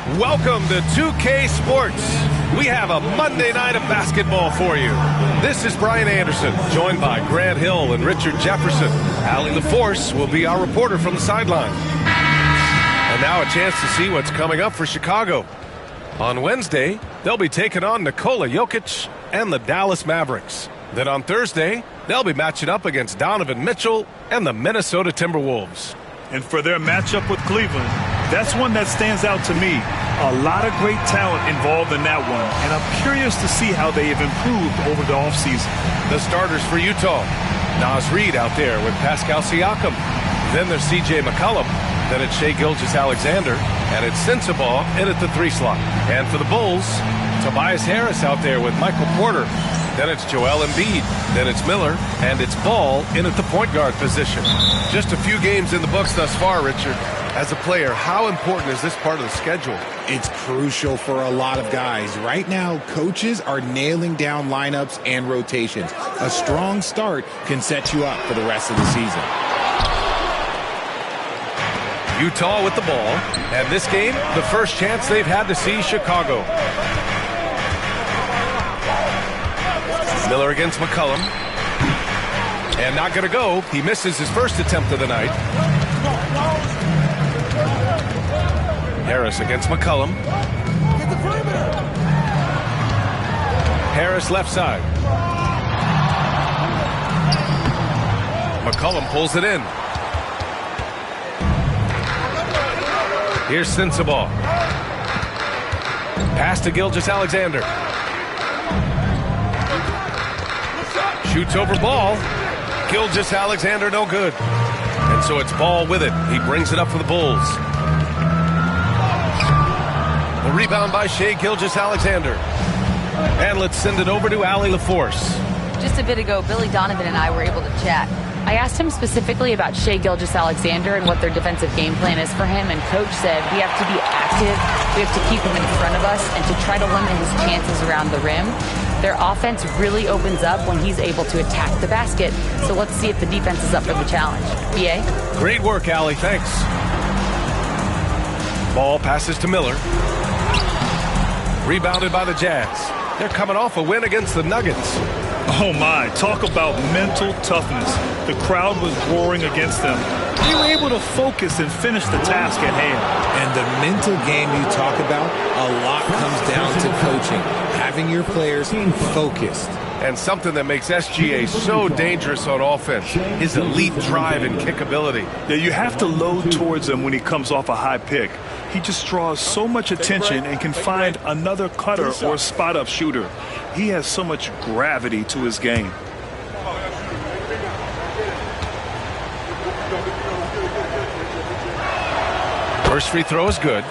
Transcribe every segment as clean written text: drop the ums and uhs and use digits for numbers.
Welcome to 2K Sports. We have a Monday night of basketball for you. This is Brian Anderson, joined by Grant Hill and Richard Jefferson. Allie LaForce will be our reporter from the sideline. And now a chance to see what's coming up for Chicago. On Wednesday, they'll be taking on Nikola Jokic and the Dallas Mavericks. Then on Thursday, they'll be matching up against Donovan Mitchell and the Minnesota Timberwolves. And for their matchup with Cleveland, that's one that stands out to me. A lot of great talent involved in that one, and I'm curious to see how they have improved over the offseason. The starters for Utah, Naz Reid out there with Pascal Siakam. Then there's C.J. McCollum. Then it's Shai Gilgeous-Alexander, and it's Sensabaugh in at the 3 slot. And for the Bulls, Tobias Harris out there with Michael Porter. Then it's Joel Embiid. Then it's Miller, and it's Ball in at the point guard position. Just a few games in the books thus far, Richard. As a player, how important is this part of the schedule? It's crucial for a lot of guys. Right now, coaches are nailing down lineups and rotations. A strong start can set you up for the rest of the season. Utah with the ball, and this game, the first chance they've had to see Chicago. Miller against McCollum. And not going to go. He misses his first attempt of the night. Harris against McCollum. Harris left side. McCollum pulls it in. Here's Sensabaugh. Pass to Gilgeous-Alexander. Shoots over Ball. Gilgeous-Alexander no good. And so it's Ball with it. He brings it up for the Bulls. The rebound by Shai Gilgeous-Alexander. And let's send it over to Allie LaForce. Just a bit ago, Billy Donovan and I were able to chat. I asked him specifically about Shai Gilgeous-Alexander and what their defensive game plan is for him, and Coach said we have to be active, we have to keep him in front of us, and to try to limit his chances around the rim. Their offense really opens up when he's able to attack the basket, so let's see if the defense is up for the challenge. B.A.? Great work, Allie. Thanks. Ball passes to Miller. Rebounded by the Jazz. They're coming off a win against the Nuggets. Oh my, talk about mental toughness. The crowd was roaring against them. They were able to focus and finish the task at hand. And the mental game you talk about, a lot comes down to coaching. Having your players focused. And something that makes SGA so dangerous on offense, his elite drive and kickability. Yeah, you have to load towards him when he comes off a high pick. He just draws so much attention and can find another cutter or spot-up shooter. He has so much gravity to his game. First free throw is good.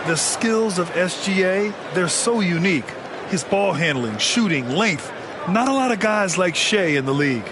The skills of SGA, they're so unique. His ball handling, shooting, length. Not a lot of guys like Shai in the league.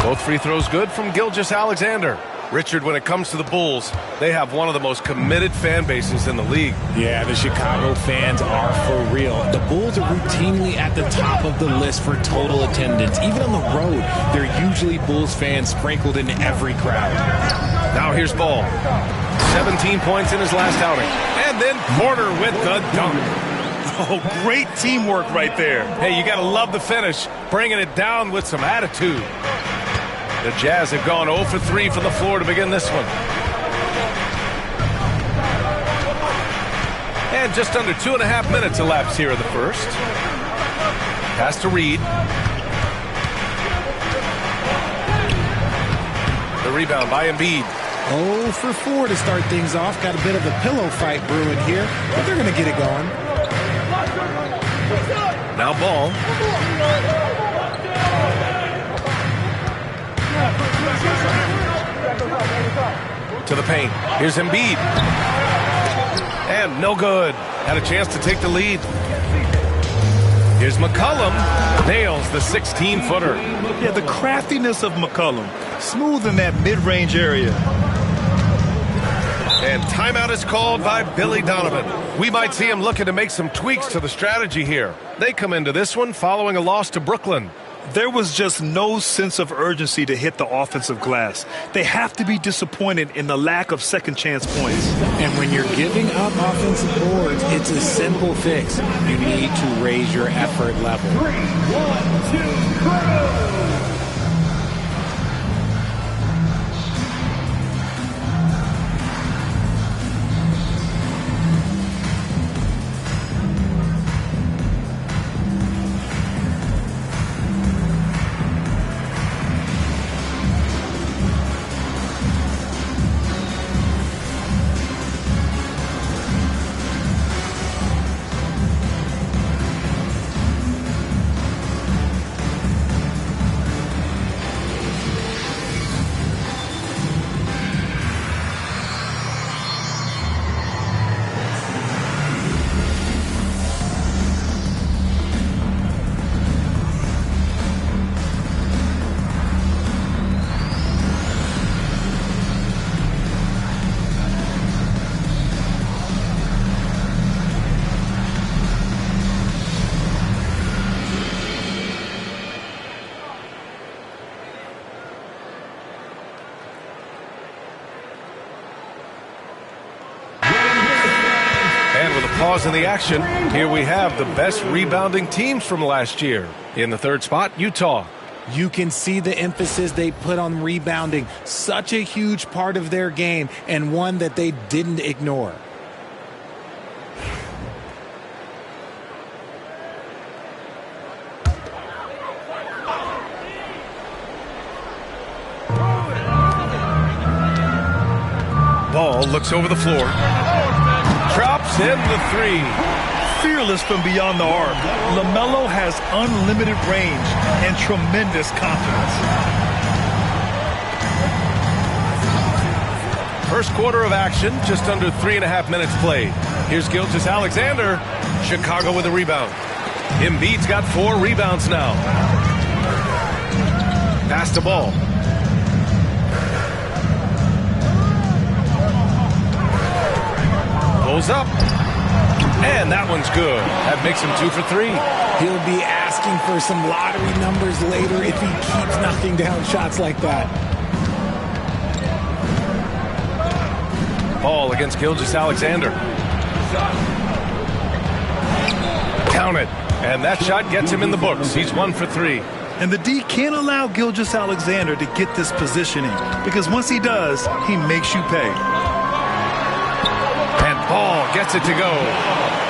Both free throws good from Gilgeous-Alexander. Richard, when it comes to the Bulls, they have one of the most committed fan bases in the league. Yeah, the Chicago fans are for real. The Bulls are routinely at the top of the list for total attendance. Even on the road, there are usually Bulls fans sprinkled in every crowd. Now here's Ball. 17 points in his last outing. And then Porter with the dunk. Oh, great teamwork right there. Hey, you got to love the finish. Bringing it down with some attitude. The Jazz have gone 0 for 3 from the floor to begin this one. And just under 2.5 minutes elapsed here in the first. Pass to Reid. The rebound by Embiid. 0 for 4 to start things off. Got a bit of a pillow fight brewing here, but they're going to get it going. Now Ball. To the paint. Here's Embiid. And no good. Had a chance to take the lead. Here's McCollum. Nails the 16-footer. Yeah, the craftiness of McCollum. Smooth in that mid-range area. And timeout is called by Billy Donovan. We might see him looking to make some tweaks to the strategy here. They come into this one following a loss to Brooklyn. There was just no sense of urgency to hit the offensive glass. They have to be disappointed in the lack of second chance points. And when you're giving up offensive boards, it's a simple fix. You need to raise your effort level. 3, 1, 2, go! Pause in the action. Here we have the best rebounding teams from last year. In the third spot, Utah. You can see the emphasis they put on rebounding. Such a huge part of their game, and one that they didn't ignore. Ball looks over the floor. Drops in the three. Fearless from beyond the arc, LaMelo has unlimited range and tremendous confidence. First quarter of action, just under 3.5 minutes played. Here's Gilgeous-Alexander. Chicago with a rebound. Embiid's got 4 rebounds now. Pass the ball. Pulls up. And that one's good. That makes him 2 for 3. He'll be asking for some lottery numbers later if he keeps knocking down shots like that. Ball against Gilgeous-Alexander. Count it. And that shot gets him in the books. He's 1 for 3. And the D can't allow Gilgeous-Alexander to get this positioning, because once he does, he makes you pay. And Ball gets it to go.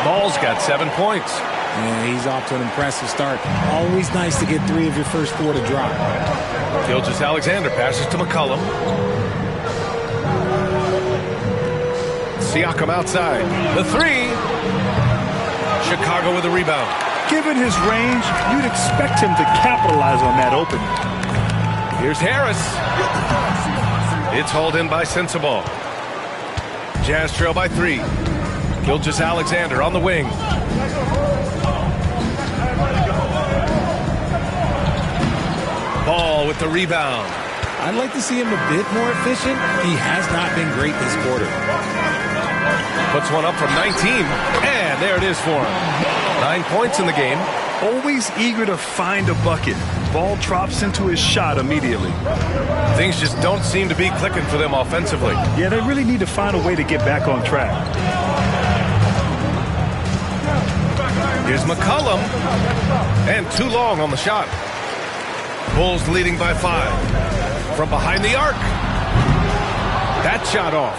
Ball's got 7 points. Yeah, he's off to an impressive start. Always nice to get 3 of your first 4 to drop. Gilgeous-Alexander passes to McCollum. Siakam outside. The 3. Chicago with a rebound. Given his range, you'd expect him to capitalize on that opening. Here's Harris. It's hauled in by Sensabaugh. Jazz trail by 3. Gilgeous-Alexander on the wing. Ball with the rebound. I'd like to see him a bit more efficient. He has not been great this quarter. Puts one up from 19. And there it is for him. 9 points in the game. Always eager to find a bucket. Ball drops into his shot immediately. Things just don't seem to be clicking for them offensively. Yeah, they really need to find a way to get back on track. Here's McCollum. And too long on the shot. Bulls leading by 5. From behind the arc. That shot off.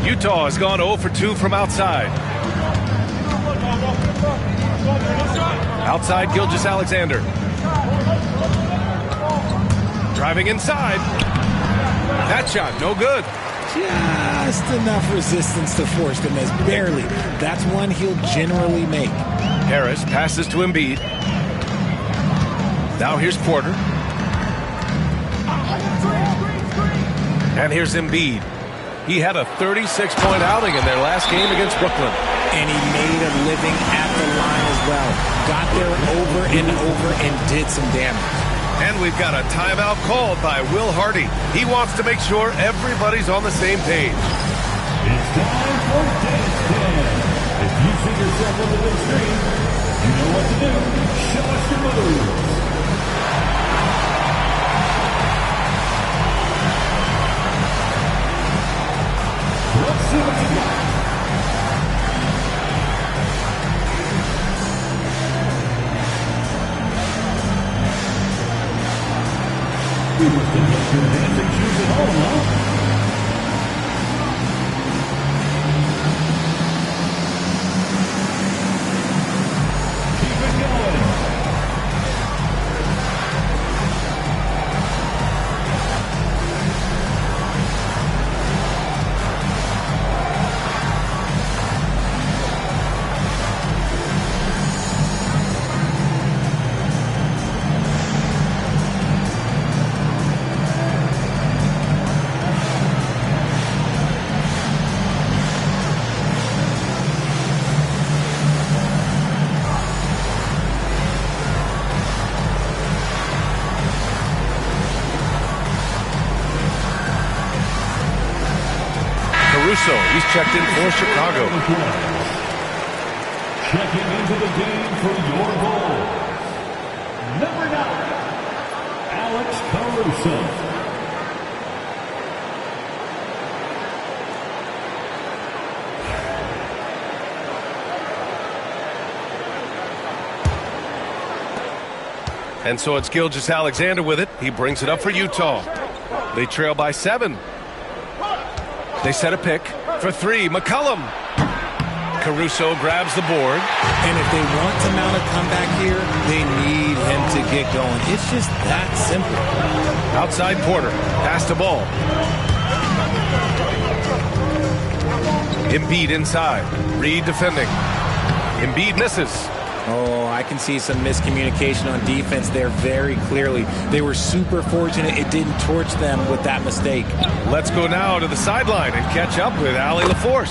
Utah has gone 0 for 2 from outside. Outside, Gilgeous-Alexander. Driving inside. That shot, no good. Just enough resistance to force the miss. Barely. That's one he'll generally make. Harris passes to Embiid. Now here's Porter. And here's Embiid. He had a 36-point outing in their last game against Brooklyn. And he made a living at the line as well. Got there over and over and did some damage. And we've got a timeout called by Will Hardy. He wants to make sure everybody's on the same page. It's time for Dance Dance. If you see yourself on the big screen, you know what to do. Show us your moves. Let's see what you got. You must have left your dancing shoes at home, huh? He's checked in for Chicago. Checking into the game for your goal. Number 9, Alex Caruso. And so it's Gilgeous-Alexander with it. He brings it up for Utah. They trail by 7. They set a pick for 3. McCollum. Caruso grabs the board. And if they want to mount a comeback here, they need him to get going. It's just that simple. Outside Porter. Pass the ball. Embiid inside. Reed defending. Embiid misses. Oh, I can see some miscommunication on defense there very clearly. They were super fortunate it didn't torch them with that mistake. Let's go now to the sideline and catch up with Allie LaForce.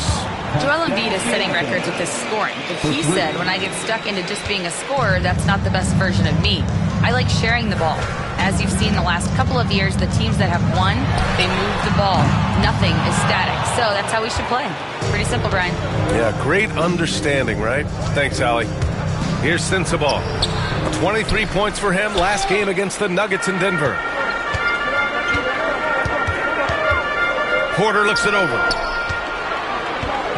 Joel Embiid is setting records with his scoring, but he said, when I get stuck into just being a scorer, that's not the best version of me. I like sharing the ball. As you've seen the last couple of years, the teams that have won, they move the ball. Nothing is static. So that's how we should play. Pretty simple, Brian. Yeah, great understanding, right? Thanks, Allie. Here's Sensabaugh. 23 points for him last game against the Nuggets in Denver. Porter looks it over.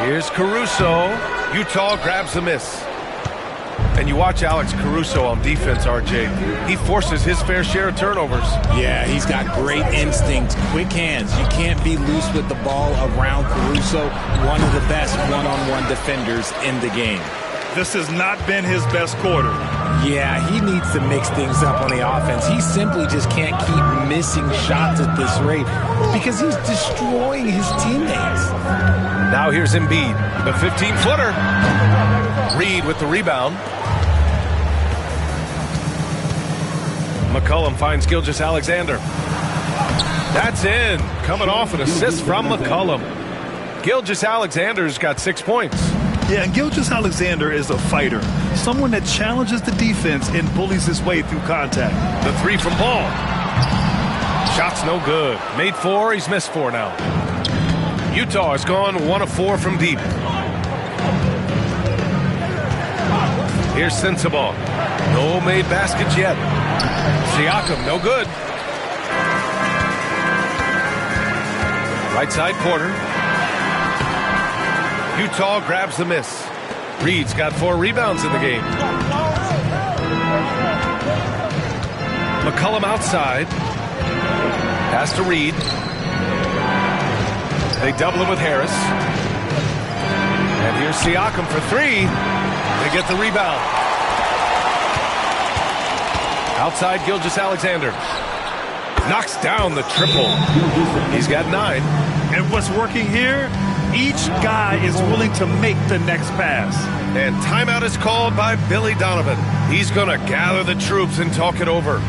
Here's Caruso. Utah grabs the miss. And you watch Alex Caruso on defense, RJ. He forces his fair share of turnovers. Yeah, he's got great instincts, quick hands. You can't be loose with the ball around Caruso, one of the best one-on-one defenders in the game. This has not been his best quarter. Yeah, he needs to mix things up on the offense. He simply just can't keep missing shots at this rate because he's destroying his teammates. Now here's Embiid, the 15-footer. Reed with the rebound. McCollum finds Gilgeous-Alexander. That's in. Coming off an assist from McCollum. Gilgeous-Alexander's got 6 points. Yeah, and Gilgeous-Alexander is a fighter. Someone that challenges the defense and bullies his way through contact. The 3 from Ball. Shot's no good. Made 4, he's missed 4 now. Utah has gone 1 of 4 from deep. Here's Sensabaugh. No made baskets yet. Siakam, no good. Right side Porter. Utah grabs the miss. Reed's got 4 rebounds in the game. McCollum outside. Pass to Reed. They double him with Harris. And here's Siakam for 3. They get the rebound. Outside Gilgeous-Alexander. Knocks down the triple. He's got 9. And what's working here? Each guy is willing to make the next pass. And timeout is called by Billy Donovan. He's going to gather the troops and talk it over.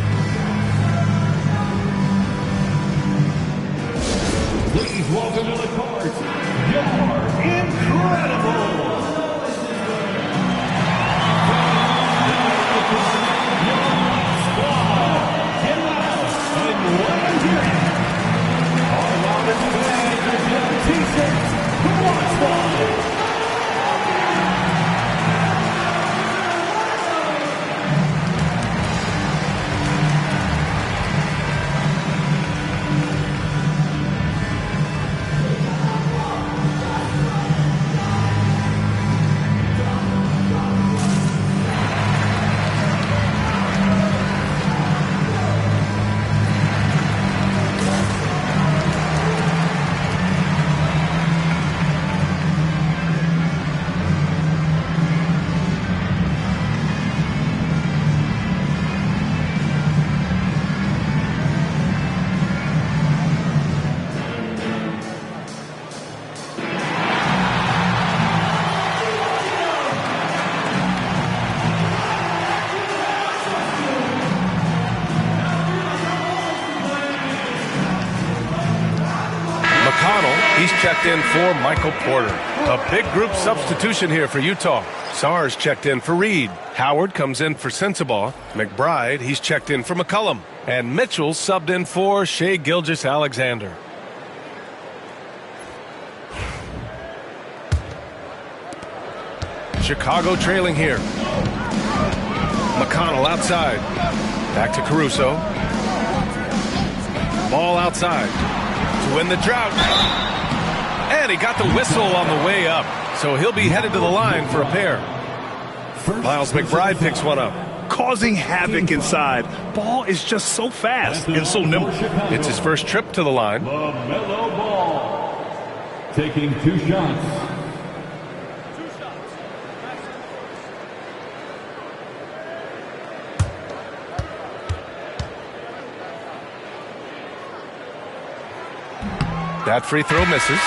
Please welcome to the court, your incredible Squad. Get He's checked in for Michael Porter. A big group substitution here for Utah. Sarge checked in for Reed. Howard comes in for Sensabaugh. McBride, he's checked in for McCollum. And Mitchell subbed in for Shai Gilgeous-Alexander. Chicago trailing here. McConnell outside. Back to Caruso. Ball outside to win the drought. And he got the whistle on the way up. So he'll be headed to the line for a pair. Miles McBride picks one up. Causing havoc inside. Ball is just so fast and so nimble. It's his first trip to the line. LaMelo Ball taking 2 shots. That free throw misses.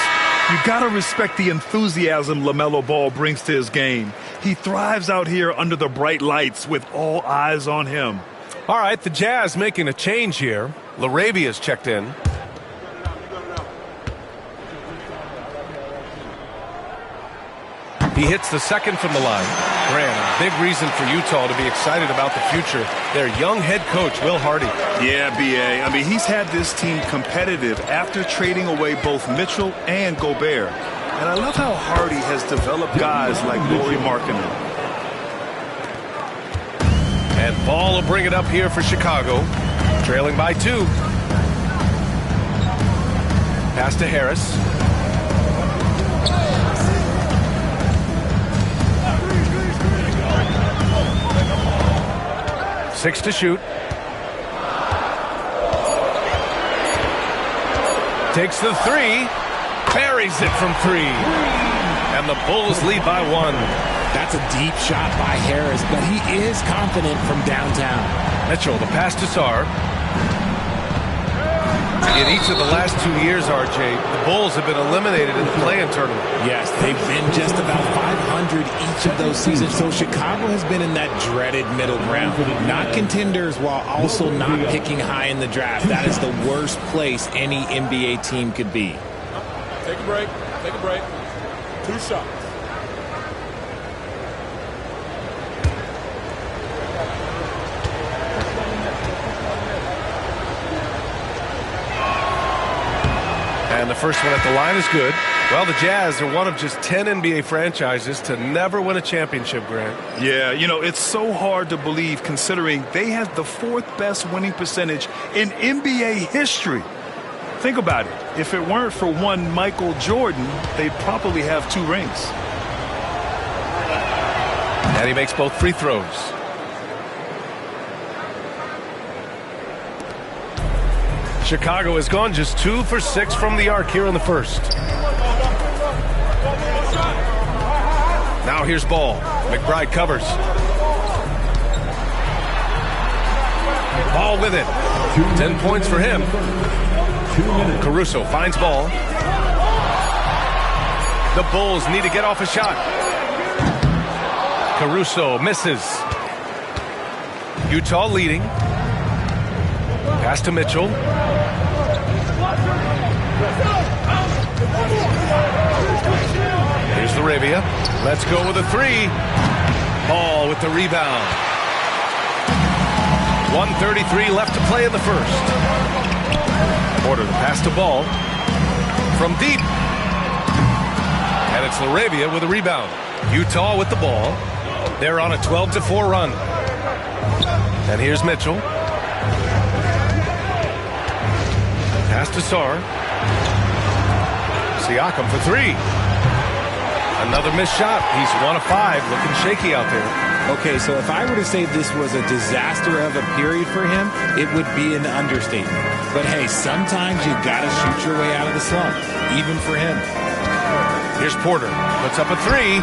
You got to respect the enthusiasm LaMelo Ball brings to his game. He thrives out here under the bright lights with all eyes on him. All right, the Jazz making a change here. LaRavia's checked in. He hits the second from the line. Grant, a big reason for Utah to be excited about the future. Their young head coach, Will Hardy. Yeah, B.A. I mean, he's had this team competitive after trading away both Mitchell and Gobert. And I love how Hardy has developed guys like Lauri Markkanen. And Ball will bring it up here for Chicago. Trailing by 2. Pass to Harris. Six to shoot. Takes the 3. Buries it from 3. And the Bulls lead by 1. That's a deep shot by Harris, but he is confident from downtown. Mitchell, the pass to Sarr. In each of the last 2 years, RJ, the Bulls have been eliminated in the play-in tournament. Yes, they've been just about 500 each of those seasons, so Chicago has been in that dreaded middle ground. Not contenders while also not picking high in the draft. That is the worst place any NBA team could be. Take a break. Take a break. 2 shots. And the first one at the line is good. Well, the Jazz are one of just 10 NBA franchises to never win a championship, Grant. Yeah, you know, it's so hard to believe considering they have the 4th best winning percentage in NBA history. Think about it. If it weren't for one Michael Jordan, they'd probably have 2 rings. And he makes both free throws. Chicago has gone just 2 for 6 from the arc here in the first. Now here's Ball. McBride covers. Ball with it. 10 points for him. Caruso finds Ball. The Bulls need to get off a shot. Caruso misses. Utah leading. Pass to Mitchell. Here's LaRavia. Let's go with a 3. Ball with the rebound. 1:33 left to play in the first. Porter the pass to Ball. From deep. And it's LaRavia with a rebound. Utah with the ball. They're on a 12-4 run. And here's Mitchell. Pass to Sarr. Siakam for 3. Another missed shot. He's 1 of 5. Looking shaky out there. Okay, so if I were to say this was a disaster of a period for him, it would be an understatement. But hey, sometimes you gotta shoot your way out of the slump, even for him. Here's Porter. Puts up a 3.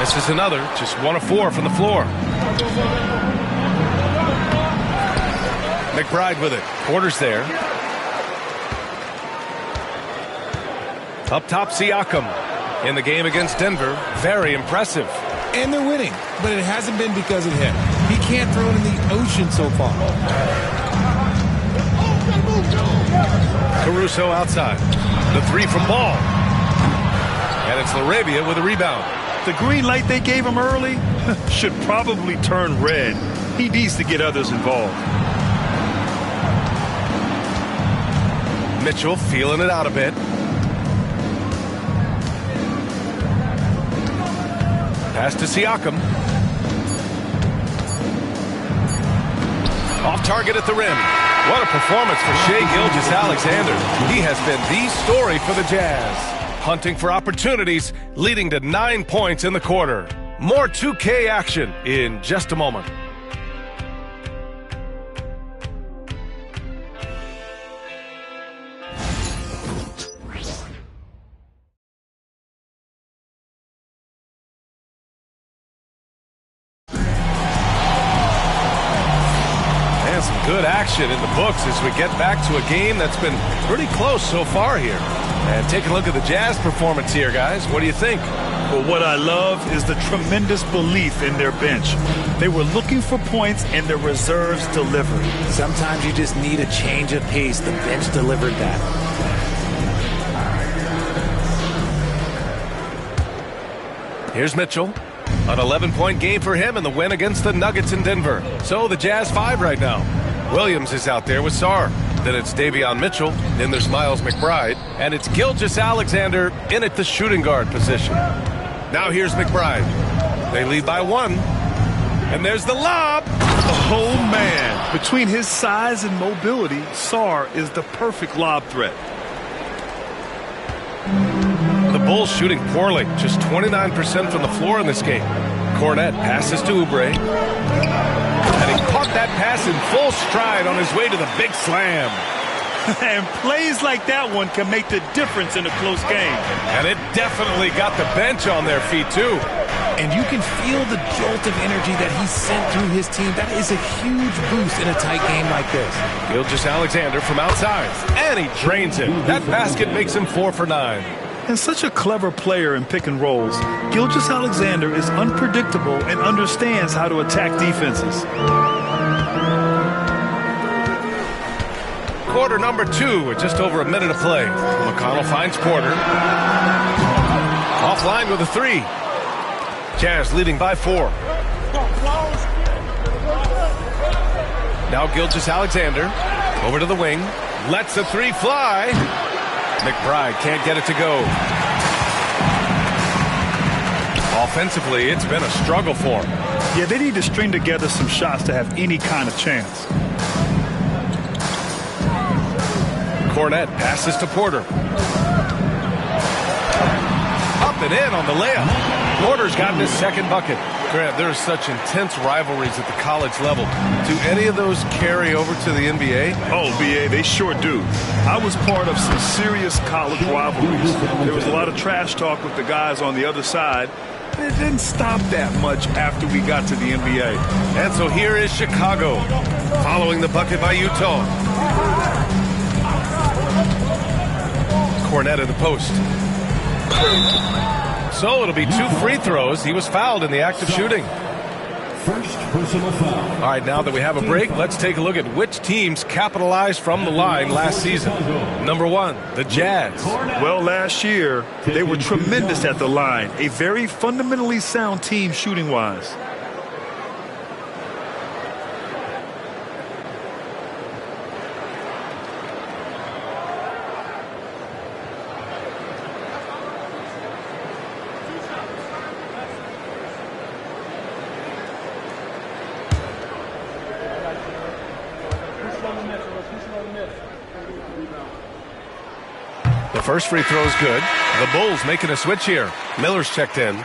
Misses another. Just 1 of 4 from the floor. McBride with it. Porter's there. Up top, Siakam. In the game against Denver, very impressive. And they're winning, but it hasn't been because of him. He can't throw it in the ocean so far. Caruso outside. The three from Ball. And it's LaRavia with a rebound. The green light they gave him early should probably turn red. He needs to get others involved. Mitchell feeling it out a bit. Pass to Siakam. Off target at the rim. What a performance for Shai Gilgeous-Alexander. He has been the story for the Jazz. Hunting for opportunities, leading to 9 points in the quarter. More 2K action in just a moment. Some good action in the books as we get back to a game that's been pretty close so far here. And take a look at the Jazz performance here, guys. What do you think? Well, what I love is the tremendous belief in their bench. They were looking for points, and their reserves delivered. Sometimes you just need a change of pace. The bench delivered that. Here's Mitchell. An 11-point game for him in the win against the Nuggets in Denver. So the Jazz 5 right now. Williams is out there with Sarr. Then it's Davion Mitchell. Then there's Miles McBride. And it's Gilgeous-Alexander in at the shooting guard position. Now here's McBride. They lead by 1. And there's the lob. Oh, man. Between his size and mobility, Sarr is the perfect lob threat. The Bulls shooting poorly, just 29% from the floor in this game. Kornet passes to Oubre. And he caught that pass in full stride on his way to the big slam. And plays like that one can make the difference in a close game. And it definitely got the bench on their feet, too. And you can feel the jolt of energy that he sent through his team. That is a huge boost in a tight game like this. Gilgeous-Alexander from outside. And he drains it. That basket makes him 4 for 9. And such a clever player in pick and rolls. Gilgeous-Alexander is unpredictable and understands how to attack defenses. Quarter number 2 with just over a minute of play. McConnell finds Porter. Offline with a 3. Jazz leading by 4. Now Gilgeous-Alexander over to the wing. Lets the 3 fly. McBride can't get it to go. Offensively, it's been a struggle for him. Yeah, they need to string together some shots to have any kind of chance. Kornet passes to Porter. Up and in on the layup. Porter's gotten his second bucket. Grant, there are such intense rivalries at the college level. Do any of those carry over to the NBA? Oh, BA, they sure do. I was part of some serious college rivalries. There was a lot of trash talk with the guys on the other side. It didn't stop that much after we got to the NBA. And so here is Chicago, following the bucket by Utah. Kornet in the post. So it'll be 2 free throws. He was fouled in the act of shooting. First personal foul. All right, now that we have a break, let's take a look at which teams capitalized from the line last season. Number 1, the Jazz. Well, last year, they were tremendous at the line. A very fundamentally sound team shooting-wise. The first free throw is good. The Bulls making a switch here. Miller's checked in.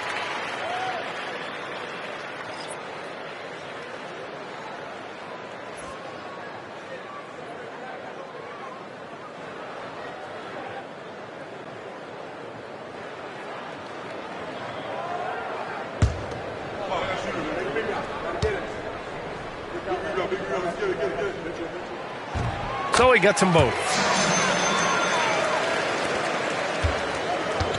So he gets them both.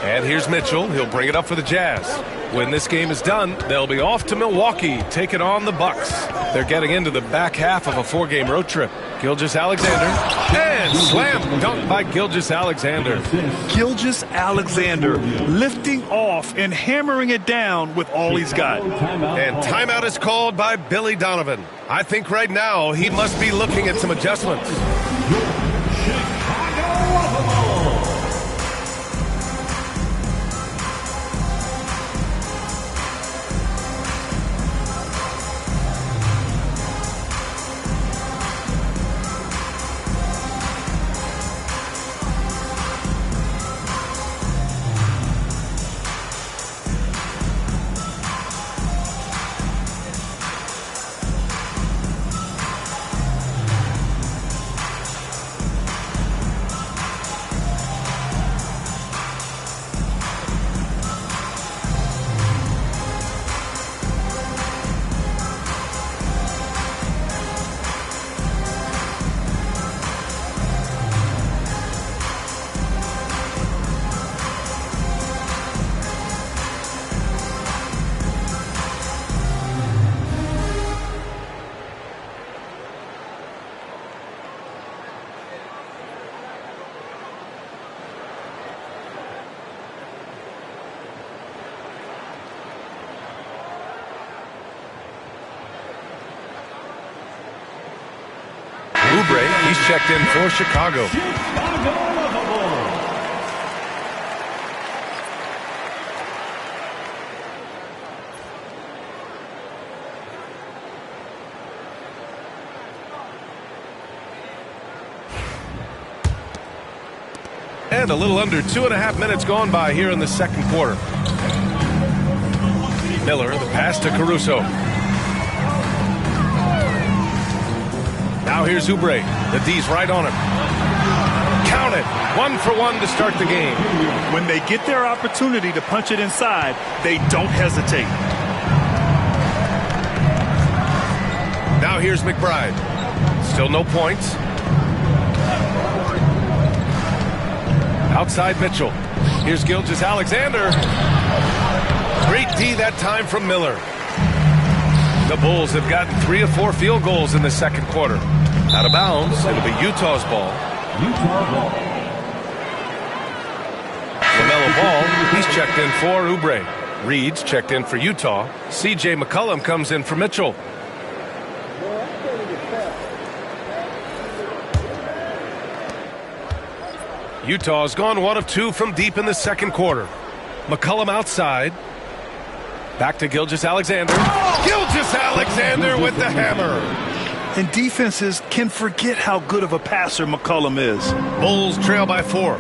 And here's Mitchell. He'll bring it up for the Jazz. When this game is done, they'll be off to Milwaukee, taking on the Bucks. They're getting into the back half of a 4-game road trip. Gilgeous-Alexander. And And slam dunk by Gilgeous-Alexander. Gilgeous-Alexander lifting off and hammering it down with all he's got. And timeout is called by Billy Donovan. I think right now he must be looking at some adjustments. Oubre, he's checked in for Chicago. And a little under 2.5 minutes gone by here in the second quarter. Miller, the pass to Caruso. Now here's Oubre. The D's right on him. Count it. 1 for 1 to start the game. When they get their opportunity to punch it inside, they don't hesitate. Now here's McBride. Still no points. Outside Mitchell. Here's Gilgeous-Alexander. Great D that time from Miller. The Bulls have gotten 3 of 4 field goals in the second quarter. Out of bounds. It'll be Utah's ball. LaMelo Ball, he's checked in for Oubre. Reed's checked in for Utah. C.J. McCollum comes in for Mitchell. Utah's gone 1 of 2 from deep in the second quarter. McCollum outside. Back to Gilgeous-Alexander. Gilgeous-Alexander with the hammer. And defenses can forget how good of a passer McCollum is. Bulls trail by 4.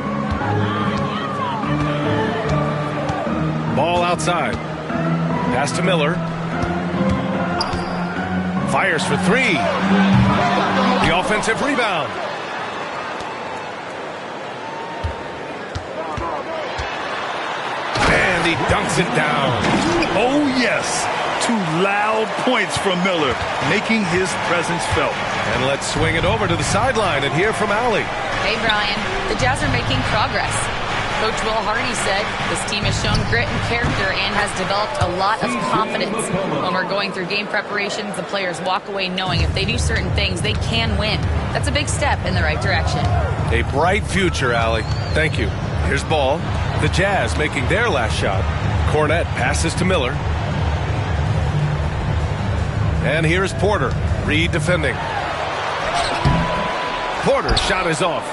Ball outside. Pass to Miller. Fires for 3. The offensive rebound. And he dunks it down. Oh, yes. 2 loud points from Miller, making his presence felt. And let's swing it over to the sideline and hear from Allie. Hey, Brian. The Jazz are making progress. Coach Will Hardy said this team has shown grit and character and has developed a lot of confidence. When we're going through game preparations, the players walk away knowing if they do certain things, they can win. That's a big step in the right direction. A bright future, Allie. Thank you. Here's Ball. The Jazz making their last shot. Cornette passes to Miller. And here's Porter. Reed defending. Porter's shot is off.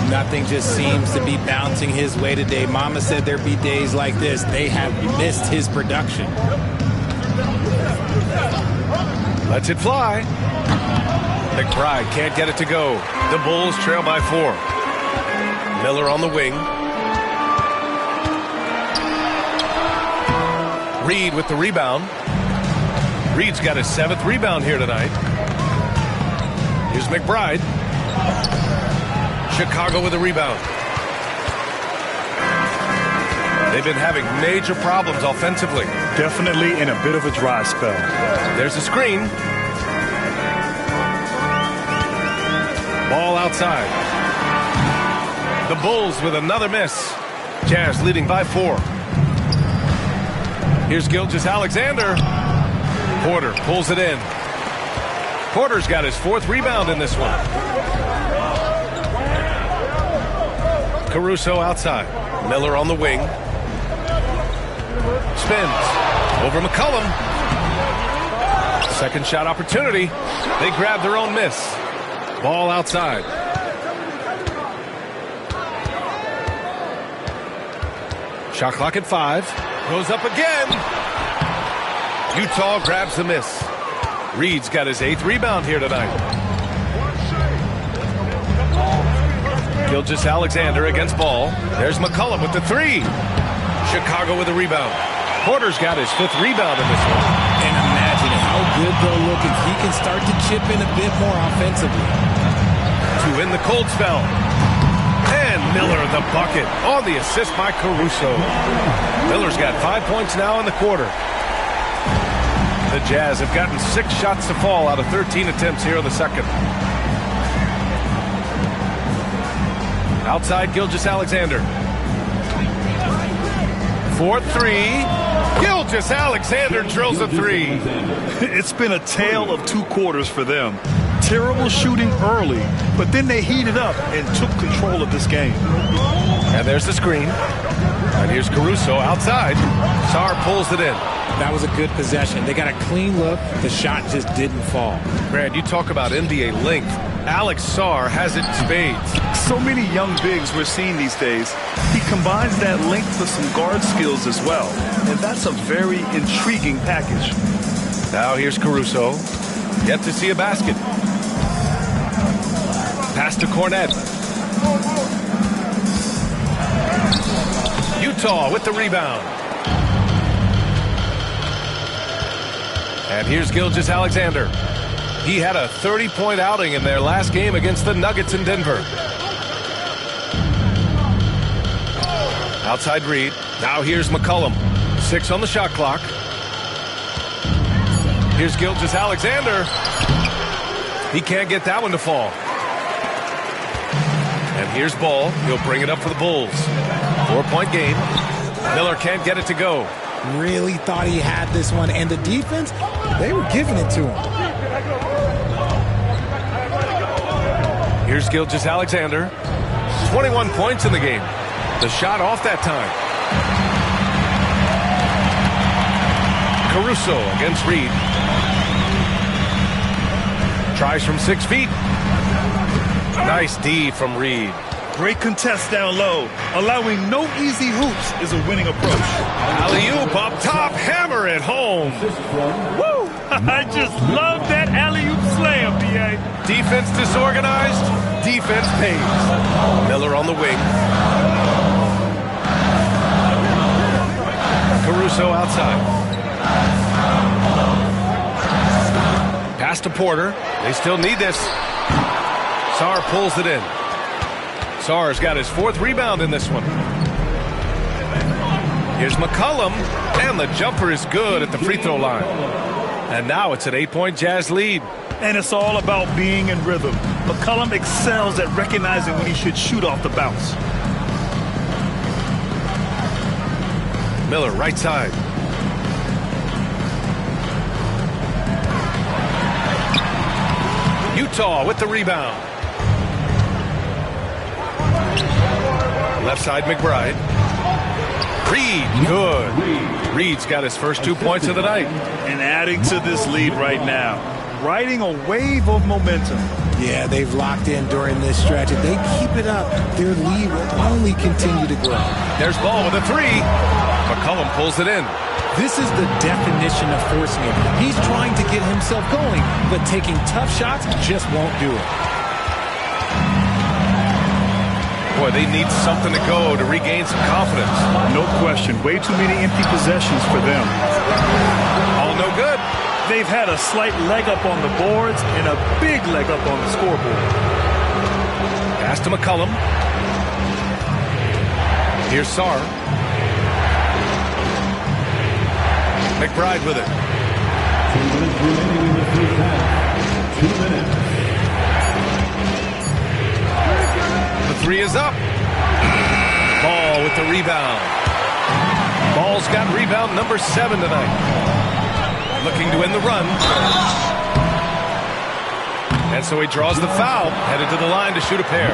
Nothing just seems to be bouncing his way today. Mama said there'd be days like this. They have missed his production. Lets it fly. McBride can't get it to go. The Bulls trail by 4. Miller on the wing. Reed with the rebound. Reed's got his 7th rebound here tonight. Here's McBride. Chicago with a rebound. They've been having major problems offensively. Definitely in a bit of a dry spell. There's a screen. Ball outside. The Bulls with another miss. Jazz leading by 4. Here's Gilgeous-Alexander. Porter pulls it in. Porter's got his 4th rebound in this one. Caruso outside. Miller on the wing. Spins. Over McCollum. Second shot opportunity. They grab their own miss. Ball outside. Shot clock at 5. Goes up again. Utah grabs the miss. Reed's got his 8th rebound here tonight. Gilgeous-Alexander against Ball. There's McCollum with the 3. Chicago with a rebound. Porter's got his 5th rebound in this one. And imagine how good they'll look if he can start to chip in a bit more offensively. To win the cold spell. And Miller the bucket on the assist by Caruso. Miller's got 5 points now in the quarter. The Jazz have gotten 6 shots to fall out of 13 attempts here in the second. Outside Gilgeous-Alexander. 4-3. Gilgeous-Alexander drills a 3. It's been a tale of 2 quarters for them. Terrible shooting early, but then they heated up and took control of this game. And there's the screen. And here's Caruso outside. Sarr pulls it in. That was a good possession. They got a clean look. The shot just didn't fall. Brad, you talk about NBA length. Alex Sarr has it in spades. So many young bigs we're seeing these days. He combines that length with some guard skills as well. And that's a very intriguing package. Now here's Caruso. Yet to see a basket. Pass to Cornette. Utah with the rebound. And here's Gilgeous-Alexander. He had a 30-point outing in their last game against the Nuggets in Denver. Outside Reed. Now here's McCollum. 6 on the shot clock. Here's Gilgeous-Alexander. He can't get that one to fall. And here's Ball. He'll bring it up for the Bulls. 4-point game. Miller can't get it to go. Really thought he had this one. And the defense, they were giving it to him. Here's Gilgeous-Alexander. 21 points in the game. The shot off that time. Caruso against Reed. Tries from 6 feet. Nice D from Reed. Great contest down low. Allowing no easy hoops is a winning approach. Alley-oop up top. Hammer it home. Woo! I just love that alley-oop slam, B.A. Defense disorganized. Defense pays. Miller on the wing. Caruso outside. Pass to Porter. They still need this. Sarr pulls it in. Sarr's got his 4th rebound in this one. Here's McCollum, and the jumper is good at the free throw line. And now it's an 8-point Jazz lead. And it's all about being in rhythm. McCollum excels at recognizing when he should shoot off the bounce. Miller right side. Utah with the rebound. Left side McBride. Reed, good. Reed's got his first 2 points of the night. And adding to this lead right now. Riding a wave of momentum. Yeah, they've locked in during this stretch. If they keep it up, their lead will only continue to grow. There's Ball with a 3. McCollum pulls it in. This is the definition of forcing it. He's trying to get himself going, but taking tough shots just won't do it. Boy, they need something to go to regain some confidence. No question. Way too many empty possessions for them. All no good. They've had a slight leg up on the boards and a big leg up on the scoreboard. Pass to McCollum. Here's Sarr. McBride with it. 2 minutes remaining in the first half. 2 minutes. The 3 is up. Ball with the rebound. Ball's got rebound number 7 tonight. Looking to end the run. And so he draws the foul. Headed to the line to shoot a pair.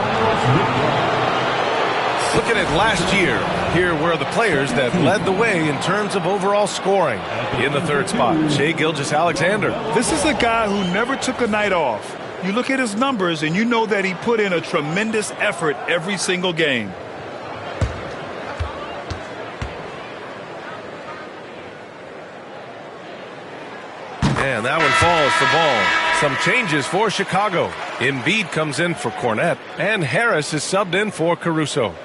Looking at last year, here were the players that led the way in terms of overall scoring. In the third spot, Shai Gilgeous-Alexander. This is a guy who never took a night off. You look at his numbers and you know that he put in a tremendous effort every single game. And that one falls for ball. Some changes for Chicago. Embiid comes in for Kornet, and Harris is subbed in for Caruso.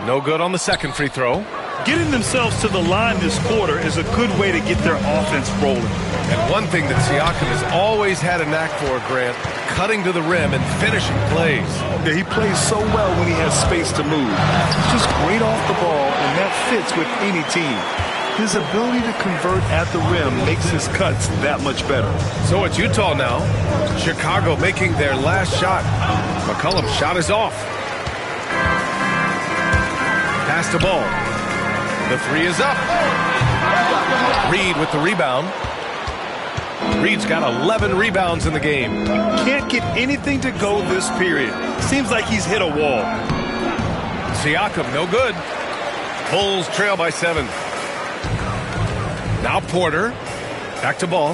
No good on the second free throw. Getting themselves to the line this quarter is a good way to get their offense rolling. And one thing that Siakam has always had a knack for, Grant, cutting to the rim and finishing plays. Yeah, he plays so well when he has space to move. He's just great off the ball, and that fits with any team. His ability to convert at the rim makes his cuts that much better. So it's Utah now. Chicago making their last shot. McCollum's shot is off. Pass the ball. The three is up. Reed with the rebound. Reed's got 11 rebounds in the game. Can't get anything to go this period. Seems like he's hit a wall. Siakam, no good. Bulls trail by 7. Now Porter. Back to ball.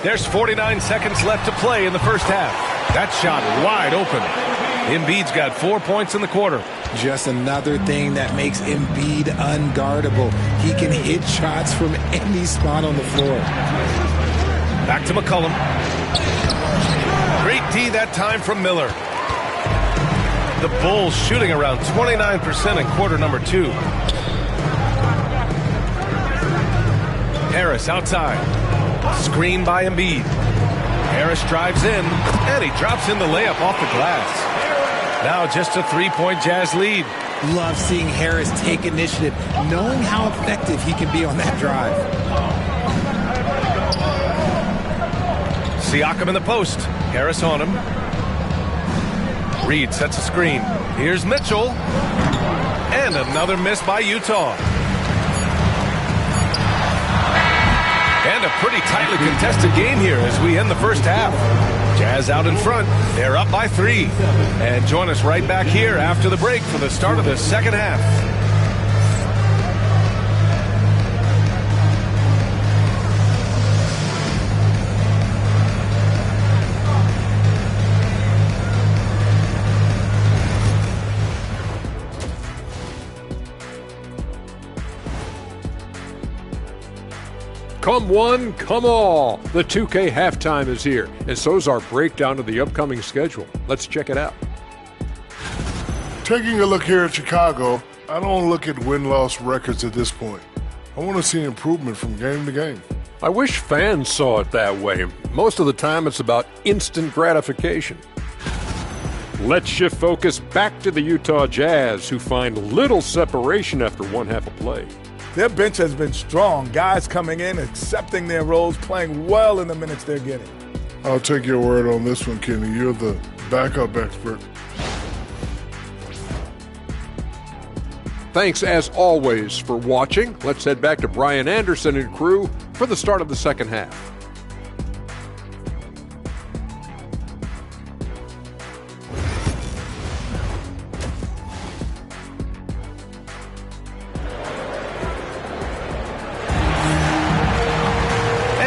There's 49 seconds left to play in the first half. That shot wide open. Embiid's got 4 points in the quarter. Just another thing that makes Embiid unguardable. He can hit shots from any spot on the floor. Back to McCollum. Great D that time from Miller. The Bulls shooting around 29% in quarter number 2. Harris outside. Screen by Embiid. Harris drives in, and he drops in the layup off the glass. Now just a 3-point Jazz lead. Love seeing Harris take initiative, knowing how effective he can be on that drive. Siakam in the post. Harris on him. Reed sets a screen. Here's Mitchell. And another miss by Utah. And a pretty tightly contested game here as we end the first half. Jazz out in front. They're up by 3. And join us right back here after the break for the start of the second half. Come one, come all. The 2K halftime is here, and so's our breakdown of the upcoming schedule. Let's check it out. Taking a look here at Chicago, I don't look at win-loss records at this point. I want to see improvement from game to game. I wish fans saw it that way. Most of the time it's about instant gratification. Let's shift focus back to the Utah Jazz, who find little separation after one half of play. Their bench has been strong. Guys coming in, accepting their roles, playing well in the minutes they're getting. I'll take your word on this one, Kenny. You're the backup expert. Thanks, as always, for watching. Let's head back to Brian Anderson and crew for the start of the second half.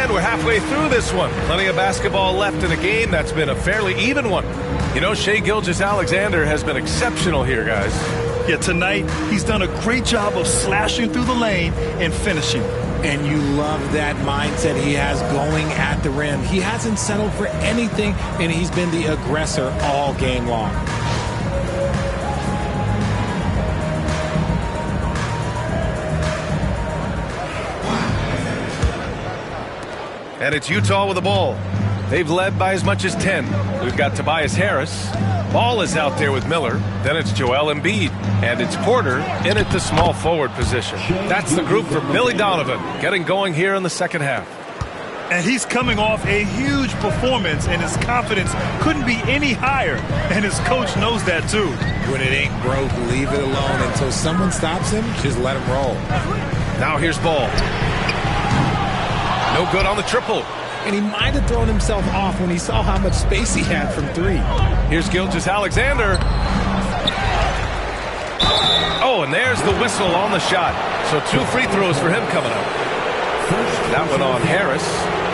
We're halfway through this one. Plenty of basketball left in a game that's been a fairly even one. You know, Shai Gilgeous-Alexander has been exceptional here, guys. Yeah, tonight he's done a great job of slashing through the lane and finishing. And you love that mindset he has going at the rim. He hasn't settled for anything, and he's been the aggressor all game long. And it's Utah with the ball. They've led by as much as 10. We've got Tobias Harris. Ball is out there with Miller. Then it's Joel Embiid. And it's Porter in at the small forward position. That's the group for Billy Donovan, getting going here in the second half. And he's coming off a huge performance, and his confidence couldn't be any higher. And his coach knows that too. When it ain't broke, leave it alone until someone stops him. Just let him roll. Now here's ball. No good on the triple. And he might have thrown himself off when he saw how much space he had from three. Here's Gilgeous-Alexander. Oh, and there's the whistle on the shot. So 2 free throws for him coming up. That one on Harris.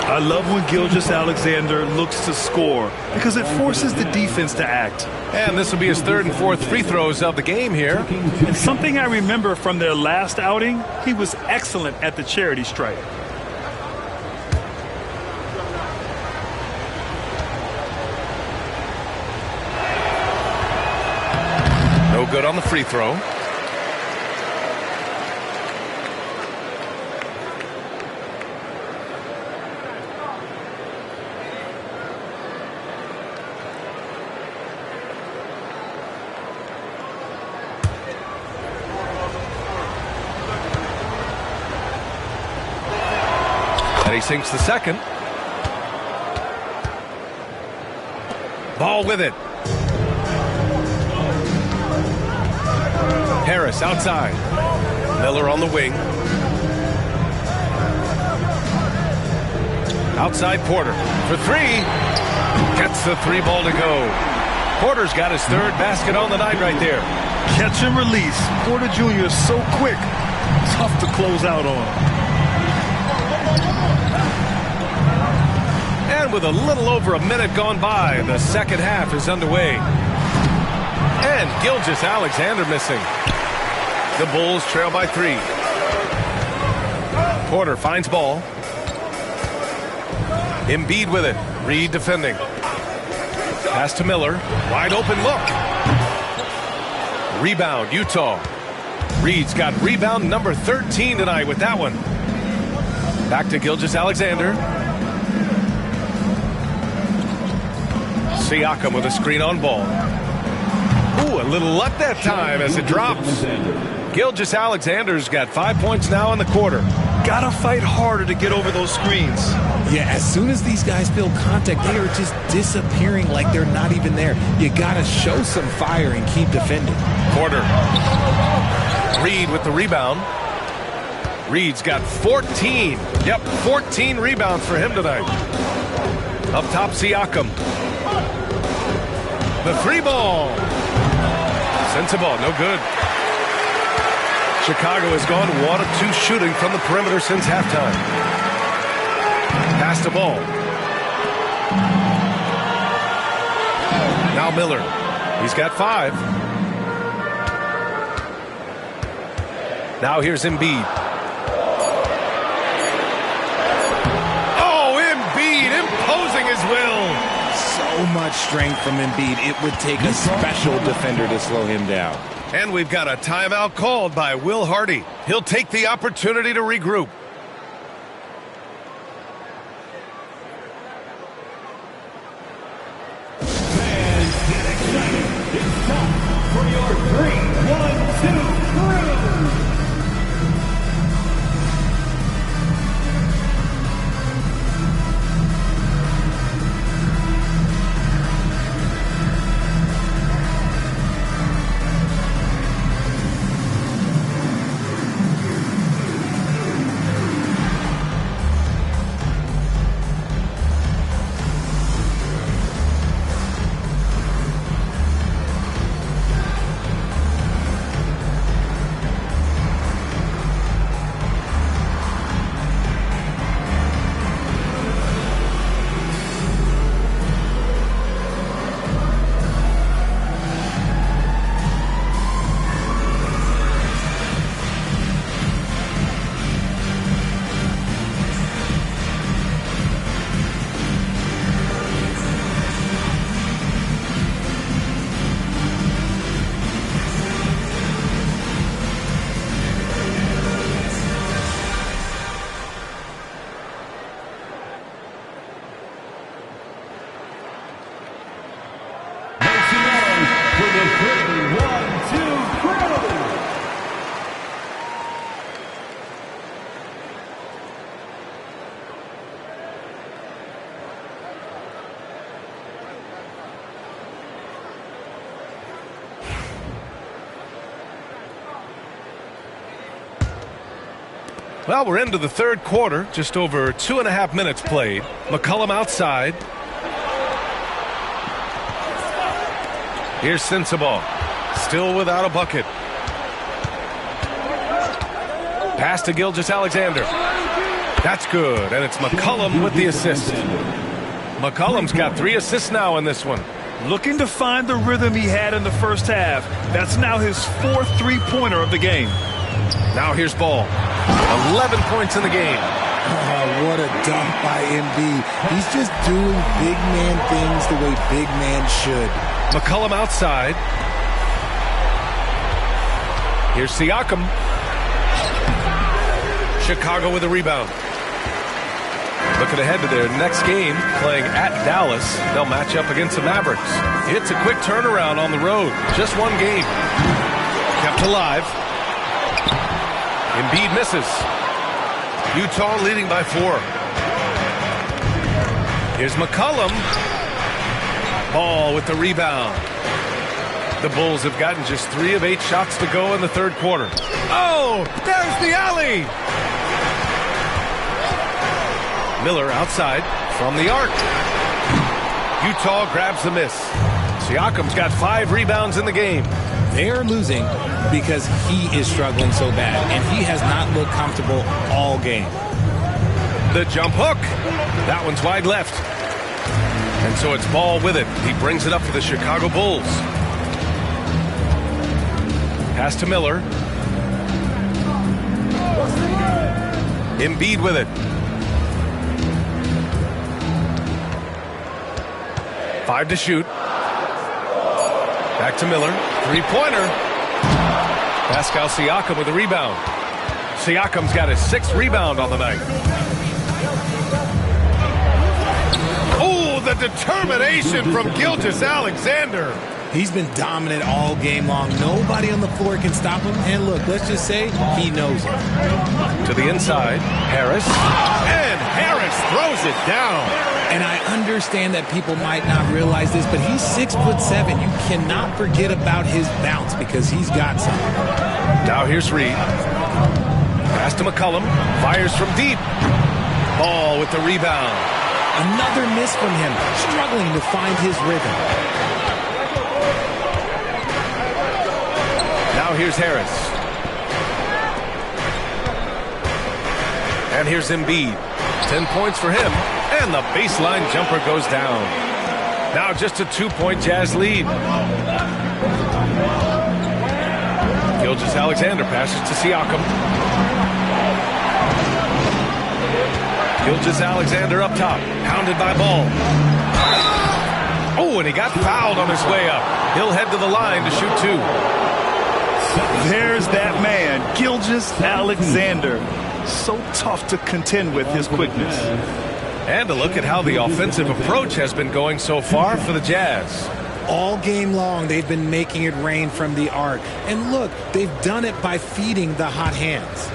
I love when Gilgeous-Alexander looks to score because it forces the defense to act. And this will be his 3rd and 4th free throws of the game here. And something I remember from their last outing, he was excellent at the charity stripe. No good on the free throw. And he sinks the second. Ball with it. Harris outside. Miller on the wing. Outside Porter for 3. Gets the 3 ball to go. Porter's got his 3rd basket on the night right there. Catch and release. Porter Jr. is so quick. Tough to close out on. And with a little over a minute gone by, the second half is underway. And Gilgeous-Alexander missing. The Bulls trail by 3. Porter finds ball. Embiid with it. Reed defending. Pass to Miller. Wide open look. Rebound, Utah. Reed's got rebound number 13 tonight with that one. Back to Gilgeous-Alexander. Siakam with a screen on ball. Ooh, a little luck that time as it drops. Gilgeous-Alexander's got 5 points now in the quarter. Gotta fight harder to get over those screens. Yeah, as soon as these guys feel contact, they are just disappearing like they're not even there. You gotta show some fire and keep defending. Porter. Reed with the rebound. Reed's got 14. Yep, 14 rebounds for him tonight. Up top, Siakam. The 3 ball. Sensible, no good. Chicago has gone 1 of 2 shooting from the perimeter since halftime. Pass the ball. Now Miller. He's got 5. Now here's Embiid. Oh, Embiid imposing his will. So much strength from Embiid. It would take a special defender to slow him down. And we've got a timeout called by Will Hardy. He'll take the opportunity to regroup. Fans, get excited. It's time for your 3-1-2 crew. Well, we're into the third quarter, just over 2.5 minutes played. McCollum outside. Here's Sensabaugh, still without a bucket. Pass to Gilgeous-Alexander. That's good, and it's McCollum with the assist. McCollum's got 3 assists now in this one. Looking to find the rhythm he had in the first half. That's now his 4th three-pointer of the game. Now here's Ball. 11 points in the game. Oh, what a dunk by Embiid. He's just doing big man things the way big man should. McCollum outside. Here's Siakam. Chicago with a rebound. Looking ahead to their next game, playing at Dallas. They'll match up against the Mavericks. It's a quick turnaround on the road. Just one game. Kept alive. Embiid misses. Utah leading by 4. Here's McCollum. Ball with the rebound. The Bulls have gotten just 3 of 8 shots to go in the third quarter. Oh, there's the alley. Miller outside from the arc. Utah grabs the miss. Siakam's got 5 rebounds in the game. They're losing because he is struggling so bad, and he has not looked comfortable all game. The jump hook. That one's wide left. And so it's Ball with it. He brings it up for the Chicago Bulls. Pass to Miller. Embiid with it. 5 to shoot. Back to Miller. 3-pointer. Pascal Siakam with a rebound. Siakam's got his 6th rebound on the night. Oh, the determination from Gilgeous-Alexander. He's been dominant all game long. Nobody on the floor can stop him. And look, let's just say he knows it. To the inside, Harris. And Harris throws it down. And I understand that people might not realize this, but he's 6'7". You cannot forget about his bounce because he's got something. Now here's Reed. Pass to McCollum. Fires from deep. Ball with the rebound. Another miss from him. Struggling to find his rhythm. Now here's Harris. And here's Embiid. 10 points for him. And the baseline jumper goes down. Now just a 2-point Jazz lead. Gilgeous-Alexander passes to Siakam. Gilgeous-Alexander up top. Pounded by Ball. Oh, and he got fouled on his way up. He'll head to the line to shoot 2. There's that man, Gilgeous-Alexander. So tough to contend with his quickness. And a look at how the offensive approach has been going so far for the Jazz. All game long, they've been making it rain from the arc. And look, they've done it by feeding the hot hands.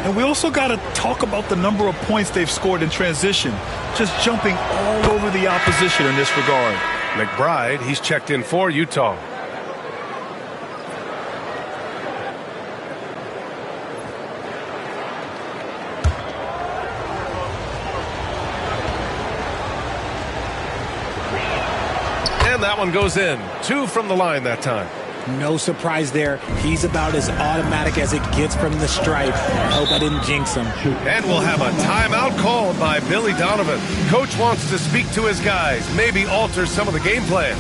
And we also got to talk about the number of points they've scored in transition. Just jumping all over the opposition in this regard. McBride, he's checked in for Utah. And that one goes in. 2 from the line that time. No surprise there. He's about as automatic as it gets from the stripe. I hope I didn't jinx him. And we'll have a timeout called by Billy Donovan. Coach wants to speak to his guys, maybe alter some of the game plan.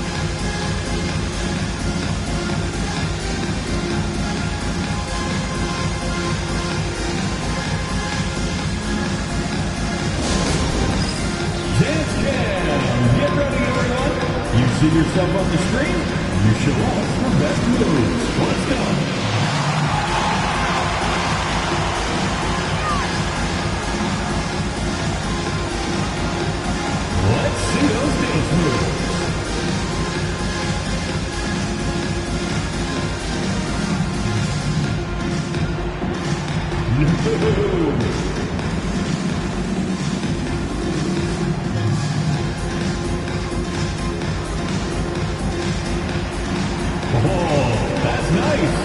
Get ready, everyone. You see yourself on the screen? You should watch the best moves. Let's go. Let's see those dance moves. Oh, that's nice.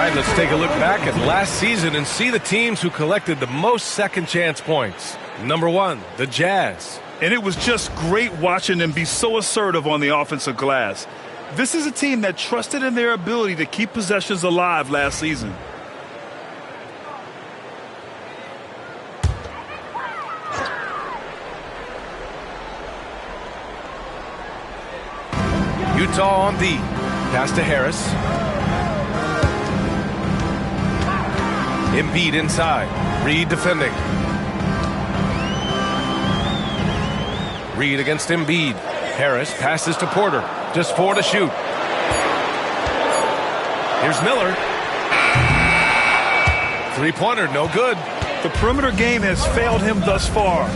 right, let's take a look back at last season and see the teams who collected the most second chance points. Number 1, the Jazz. And it was just great watching them be so assertive on the offensive glass. This is a team that trusted in their ability to keep possessions alive last season. Utah on D. Pass to Harris. Embiid inside. Reed defending. Reed against Embiid. Harris passes to Porter. Just 4 to shoot. Here's Miller. Three-pointer, no good. The perimeter game has failed him thus far.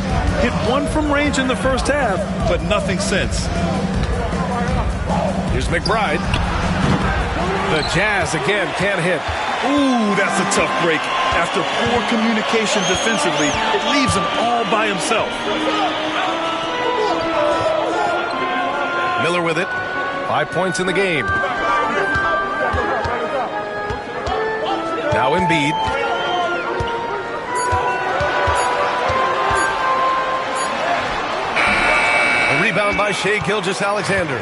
Hit 1 from range in the first half, but nothing since. Here's McBride. The Jazz again can't hit. Ooh, that's a tough break. After poor communication defensively, it leaves him all by himself. Miller with it. 5 points in the game. Now Embiid. A rebound by Shai Gilgeous-Alexander.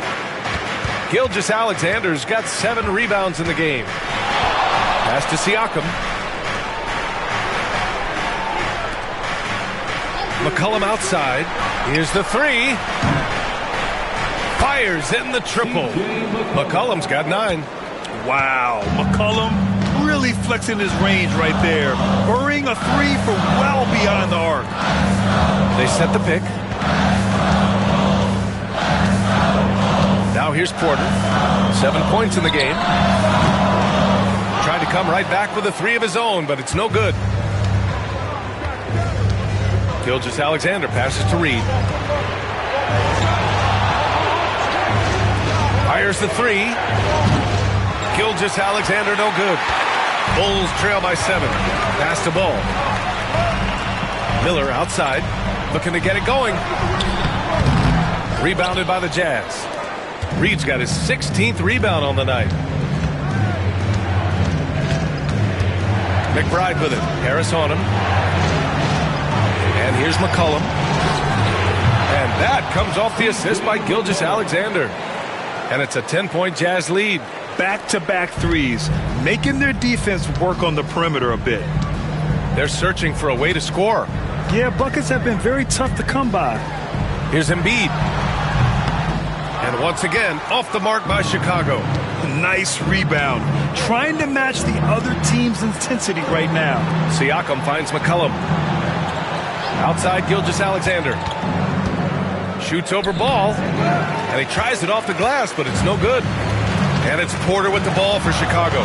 Gilgeous-Alexander's got 7 rebounds in the game. Pass to Siakam. McCollum outside. Here's the 3. Fires in the triple. McCollum's got 9. Wow, McCollum really flexing his range right there. Burying a 3 from well beyond the arc. They set the pick. Now here's Porter. 7 points in the game. Trying to come right back with a 3 of his own, but it's no good. Gilgeous-Alexander passes to Reed. Fires the 3. Gilgeous-Alexander no good. Bulls trail by 7. Pass to Ball. Miller outside. Looking to get it going. Rebounded by the Jazz. Reed's got his 16th rebound on the night. McBride with it. Harris on him. And here's McCollum. And that comes off the assist by Gilgeous-Alexander. And it's a 10-point Jazz lead. Back-to-back threes, making their defense work on the perimeter a bit. They're searching for a way to score. Yeah, buckets have been very tough to come by. Here's Embiid. And once again, off the mark by Chicago. Nice rebound. Trying to match the other team's intensity right now. Siakam finds McCollum. Outside Gilgeous-Alexander. Shoots over Ball. And he tries it off the glass, but it's no good. And it's Porter with the ball for Chicago.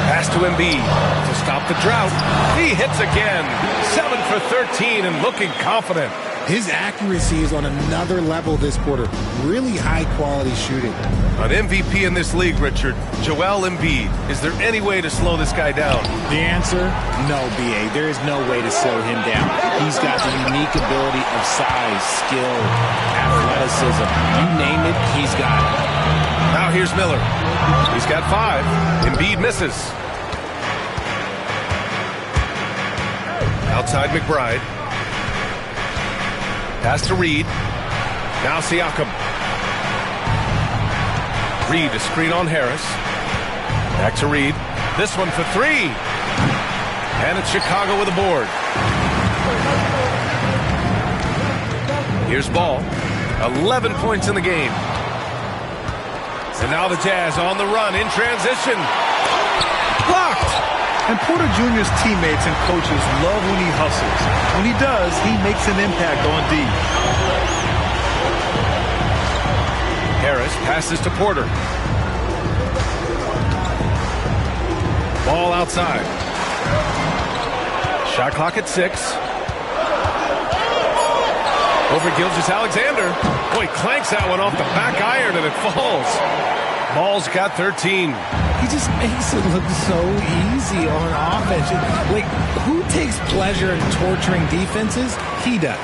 Pass to Embiid to stop the drought. He hits again. 7 for 13 and looking confident. His accuracy is on another level this quarter. Really high-quality shooting. An MVP in this league, Richard. Joel Embiid. Is there any way to slow this guy down? The answer? No, B.A. There is no way to slow him down. He's got the unique ability of size, skill, athleticism. You name it, he's got it. Now here's Miller. He's got 5. Embiid misses. Outside McBride. Pass to Reed. Now Siakam. Reed, a screen on Harris. Back to Reed. This one for 3. And it's Chicago with a board. Here's Ball. 11 points in the game. And now the Jazz on the run in transition. Blocked! And Porter Jr.'s teammates and coaches love when he hustles. When he does, he makes an impact on D. Harris passes to Porter. Ball outside. Shot clock at 6. Over Gilgeous-Alexander. Boy, clanks that one off the back iron and it falls. Ball's got 13. He just makes it look so easy on offense. Like, who takes pleasure in torturing defenses? He does.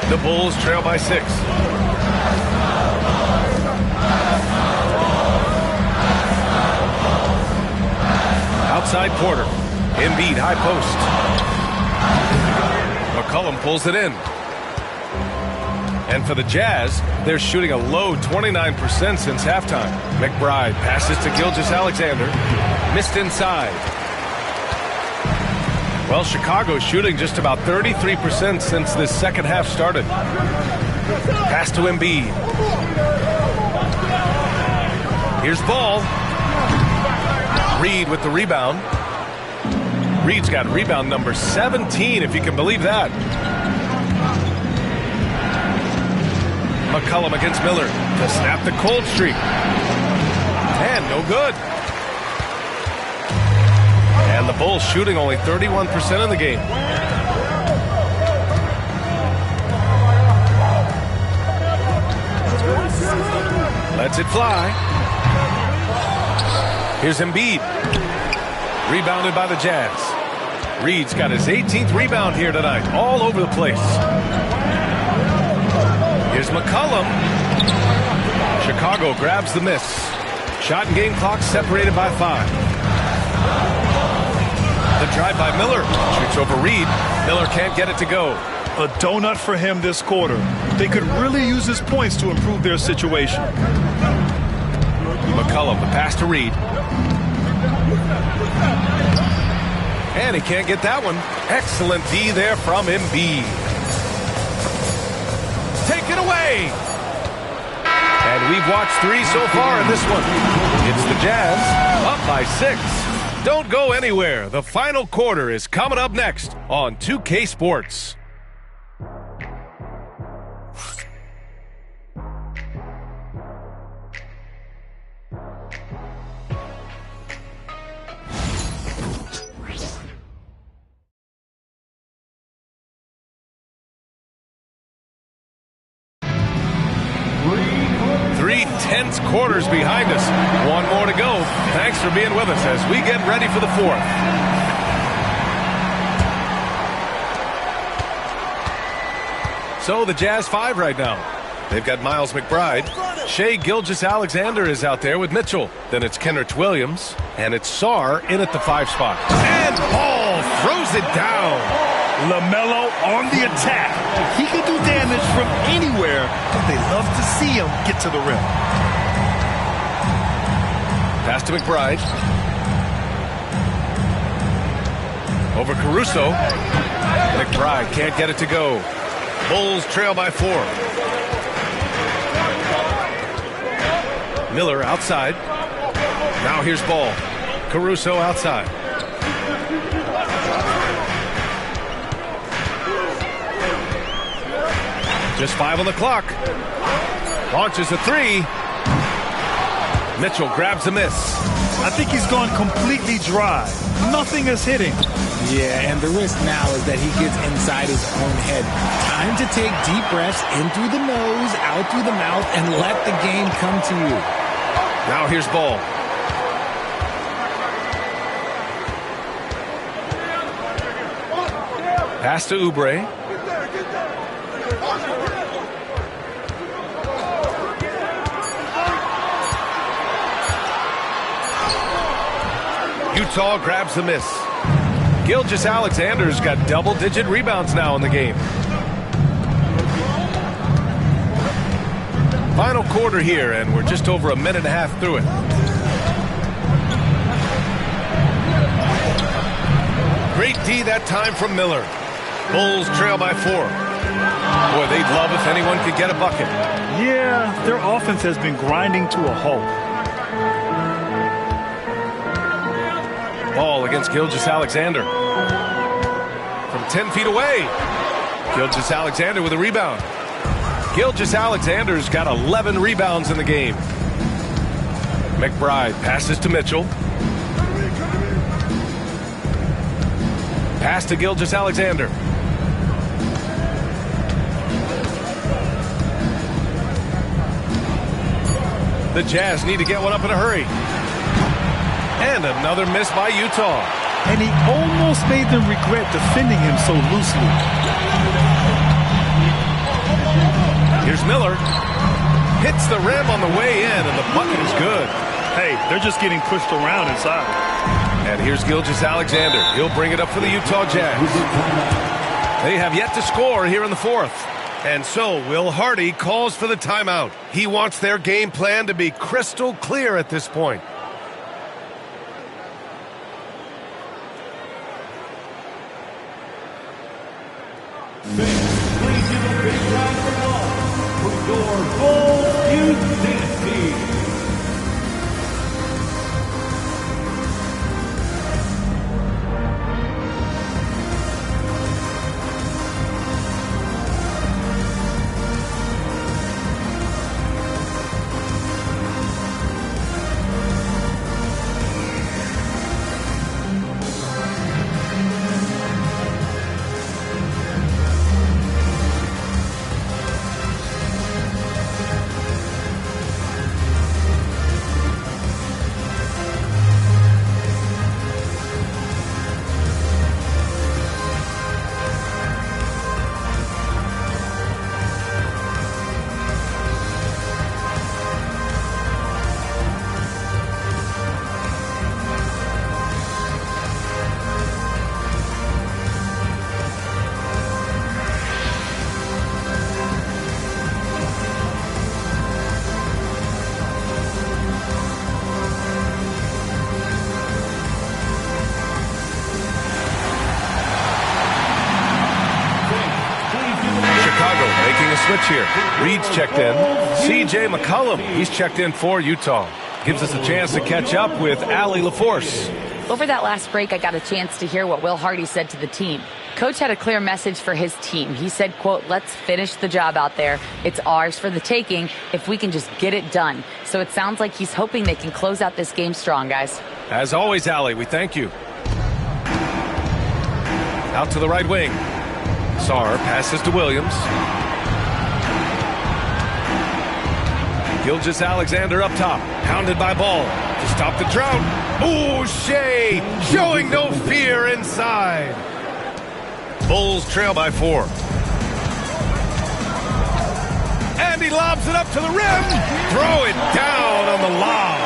The Bulls trail by 6. inside quarter. Embiid, high post. McCollum pulls it in. And for the Jazz, they're shooting a low 29% since halftime. McBride passes to Gilgeous-Alexander. Missed inside. Well, Chicago's shooting just about 33% since this second half started. Pass to Embiid. Here's Ball. Reed with the rebound. Reed's got rebound number 17, if you can believe that. McCollum against Miller to snap the cold streak. And no good. And the Bulls shooting only 31% in the game. Lets it fly. Here's Embiid. Rebounded by the Jazz. Reed's got his 18th rebound here tonight. All over the place. Here's McCollum. Chicago grabs the miss. Shot and game clock separated by 5. The drive by Miller. Shoots over Reed. Miller can't get it to go. A donut for him this quarter. They could really use his points to improve their situation. McCollum, the pass to Reed. And he can't get that one. Excellent D there from Embiid. Take it away. And we've watched 3 so far in this one. It's the Jazz up by 6. Don't go anywhere. The final quarter is coming up next on 2K Sports. Tense quarters behind us. One more to go. Thanks for being with us as we get ready for the 4th. So the Jazz 5 right now. They've got Miles McBride. Shai Gilgeous-Alexander is out there with Mitchell. Then it's Kenrich Williams. And it's Sarr in at the 5 spot. And Ball throws it down. LaMelo on the attack. He can do damage from anywhere, but they love to see him get to the rim. Pass to McBride. Over Caruso. McBride can't get it to go. Bulls trail by 4. Miller outside. Now here's Ball. Caruso outside. Just 5 on the clock. Launches a 3. Mitchell grabs a miss. I think he's gone completely dry. Nothing is hitting. Yeah, and the risk now is that he gets inside his own head. Time to take deep breaths in through the nose, out through the mouth, and let the game come to you. Now here's Ball. Pass to Oubre. Utah grabs the miss. Gilgeous-Alexander's got double-digit rebounds now in the game. Final quarter here, and we're just over a minute and a half through it. Great D that time from Miller. Bulls trail by 4. Boy, they'd love if anyone could get a bucket. Yeah, their offense has been grinding to a halt. Ball against Gilgeous-Alexander. From 10 feet away. Gilgeous-Alexander with a rebound. Gilgeous-Alexander's got 11 rebounds in the game. McBride passes to Mitchell. Pass to Gilgeous-Alexander. The Jazz need to get one up in a hurry. And another miss by Utah. And he almost made them regret defending him so loosely. Here's Miller. Hits the rim on the way in, and the bucket is good. Hey, they're just getting pushed around inside. And here's Gilgeous-Alexander. He'll bring it up for the Utah Jazz. They have yet to score here in the fourth. And so Will Hardy calls for the timeout. He wants their game plan to be crystal clear at this point. Please give a big round of applause for your Bulls Youth Dance Team. Switch here. Reed's checked in. C.J. McCollum, he's checked in for Utah. Gives us a chance to catch up with Allie LaForce. Over that last break, I got a chance to hear what Will Hardy said to the team. Coach had a clear message for his team. He said, quote, "Let's finish the job out there. It's ours for the taking if we can just get it done." So it sounds like he's hoping they can close out this game strong, guys. As always, Allie, we thank you. Out to the right wing. Sarr passes to Williams. Gilgeous-Alexander up top, hounded by Ball to stop the drought. Ooh, Shea showing no fear inside. Bulls trail by 4. And he lobs it up to the rim. Throw it down on the lob.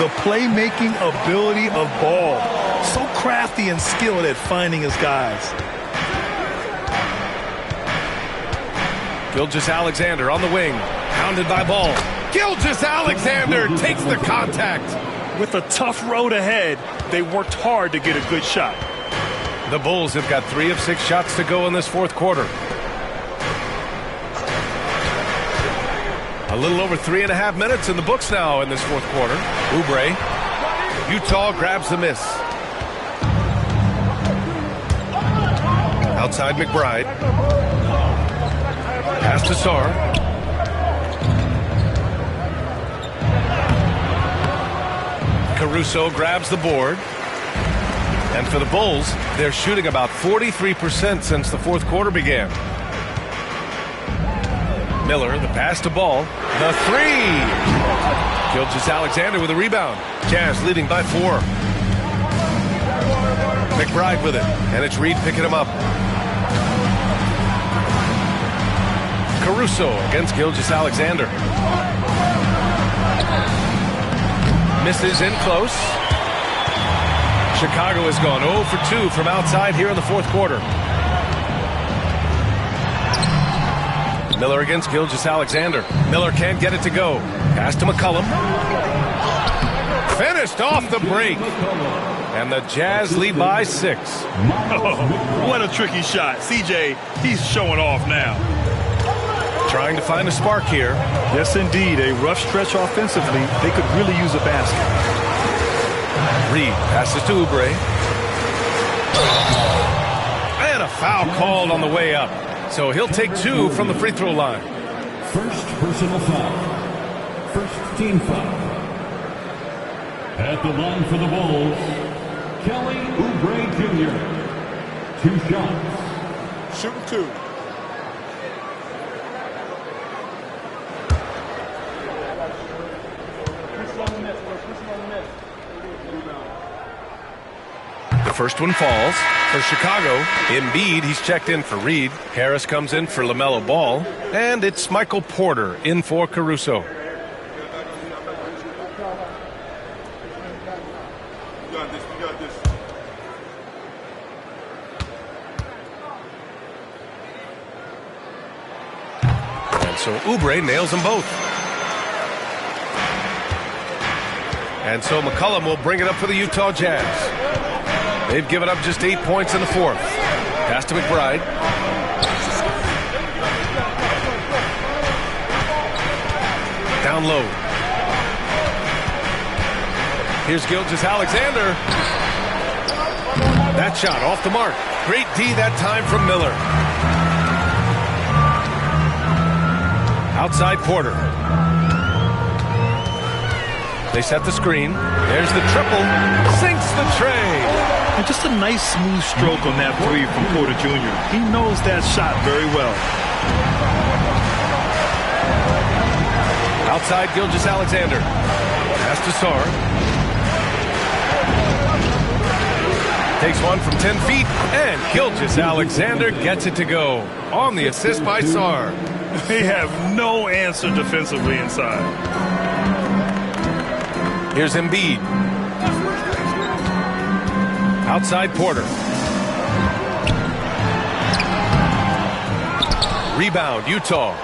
The playmaking ability of Ball. So crafty and skilled at finding his guys. Gilgeous-Alexander on the wing, hounded by Ball. Gilgeous-Alexander takes the contact. With a tough road ahead, they worked hard to get a good shot. The Bulls have got 3 of 6 shots to go in this fourth quarter. A little over 3.5 minutes in the books now in this fourth quarter. Oubre. Utah grabs the miss. Outside McBride. Pass to Sarr. Caruso grabs the board. And for the Bulls, they're shooting about 43% since the fourth quarter began. Miller, the pass to Ball. The 3! Gilgeous-Alexander with a rebound. Jazz leading by 4. McBride with it. And it's Reed picking him up. Caruso against Gilgeous-Alexander. Misses in close. Chicago has gone 0 for 2 from outside here in the fourth quarter. Miller against Gilgeous-Alexander. Miller can't get it to go. Pass to McCollum. Finished off the break. And the Jazz lead by 6. Oh, what a tricky shot. CJ, he's showing off now. Trying to find a spark here. Yes, indeed. A rough stretch offensively. They could really use a basket. Reed passes to Oubre. And a foul called on the way up. So he'll take 2 from the free throw line. First personal foul. First team foul. At the line for the Bulls, Kelly Oubre Jr. 2 shots. Shooting 2. The first one falls for Chicago. Embiid, he's checked in for Reed. Harris comes in for LaMelo Ball. And it's Michael Porter in for Caruso. got this. You got this. And so Oubre nails them both. And so McCollum will bring it up for the Utah Jazz. They've given up just 8 points in the fourth. Pass to McBride. Down low. Here's Gilgeous-Alexander. That shot off the mark. Great D that time from Miller. Outside Porter. They set the screen. There's the triple. Sinks the tray. And just a nice smooth stroke on that three from Porter Jr. He knows that shot very well. Outside Gilgeous-Alexander. Pass to Sarr. Takes one from 10 feet, and Gilgeous-Alexander gets it to go. On the assist by Sarr. They have no answer defensively inside. Here's Embiid. Outside Porter. Rebound, Utah.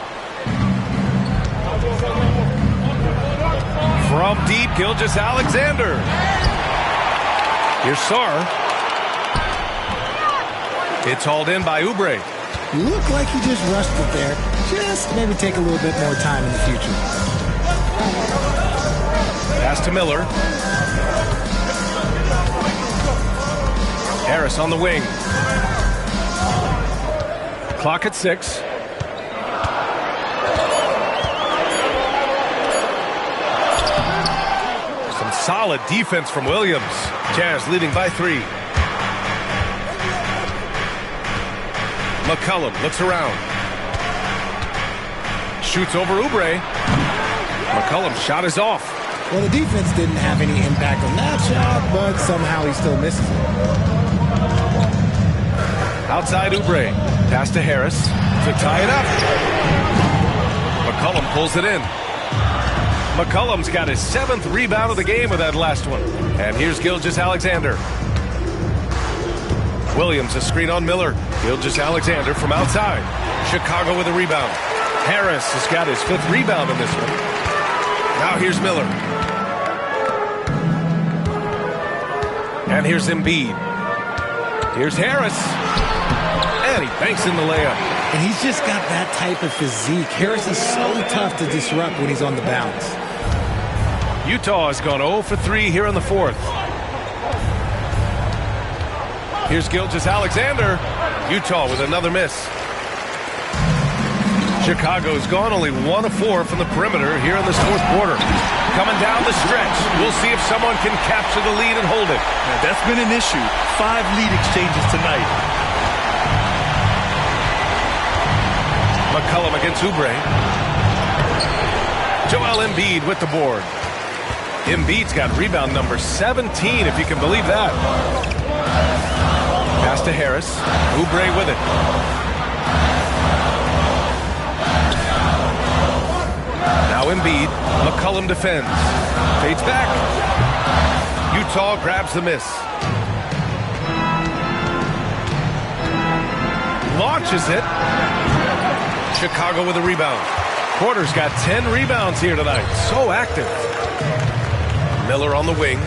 From deep, Gilgeous-Alexander. Here's Sarr. It's hauled in by Oubre. Looked like he just rushed it there. Just maybe take a little bit more time in the future. Pass to Miller. Harris on the wing. Clock at 6. Some solid defense from Williams. Jazz leading by 3. McCollum looks around. Shoots over Oubre. McCollum's shot is off. Well, the defense didn't have any impact on that shot, but somehow he still misses it. Outside Oubre. Pass to Harris to tie it up. McCollum pulls it in. McCollum's got his 7th rebound of the game with that last one. And here's Gilgeous-Alexander. Williams a screen on Miller. Gilgeous-Alexander from outside. Chicago with a rebound. Harris has got his 5th rebound in this one. Now here's Miller. And here's Embiid. Here's Harris. And he banks in the layup. And he's just got that type of physique. Harris is so tough to disrupt when he's on the bounce. Utah has gone 0 for 3 here in the fourth. Here's Gilgeous-Alexander. Utah with another miss. Chicago's gone only 1 of 4 from the perimeter here in this fourth quarter. Coming down the stretch. We'll see if someone can capture the lead and hold it. Now, that's been an issue. 5 lead exchanges tonight. McCollum against Oubre. Joel Embiid with the board. Embiid's got rebound number 17, if you can believe that. Pass to Harris. Oubre with it. Now Embiid. McCollum defends. Fades back. Utah grabs the miss. Launches it. Chicago with a rebound. Porter's got 10 rebounds here tonight. So active. Miller on the wing.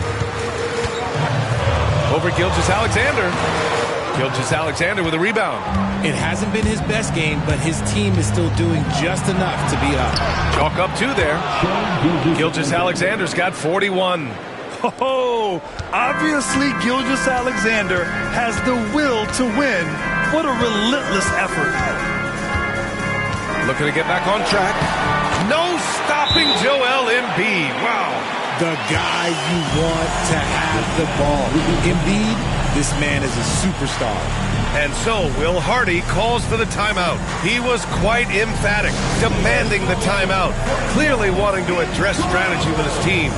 Over Gilgeous-Alexander. Gilgeous-Alexander with a rebound. It hasn't been his best game, but his team is still doing just enough to be up. Chalk up 2 there. Gilgeous-Alexander's got 41. Oh, obviously Gilgeous-Alexander has the will to win. What a relentless effort. Looking to get back on track. No stopping Joel Embiid. Wow. The guy you want to have the ball. Embiid, this man is a superstar. And so Will Hardy calls for the timeout. He was quite emphatic, demanding the timeout, clearly wanting to address strategy with his team.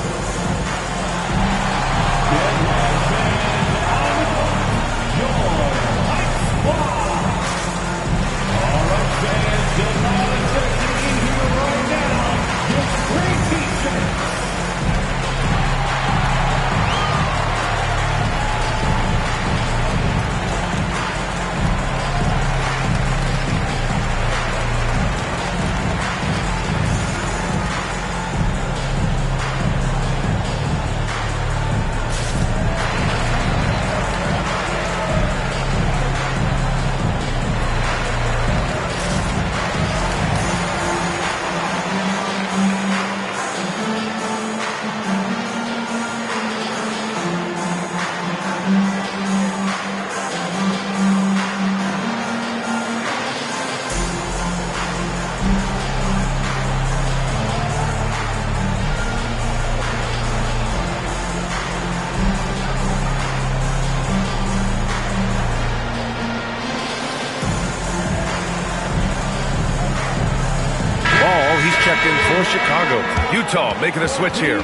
check in for Chicago. Utah making a switch here.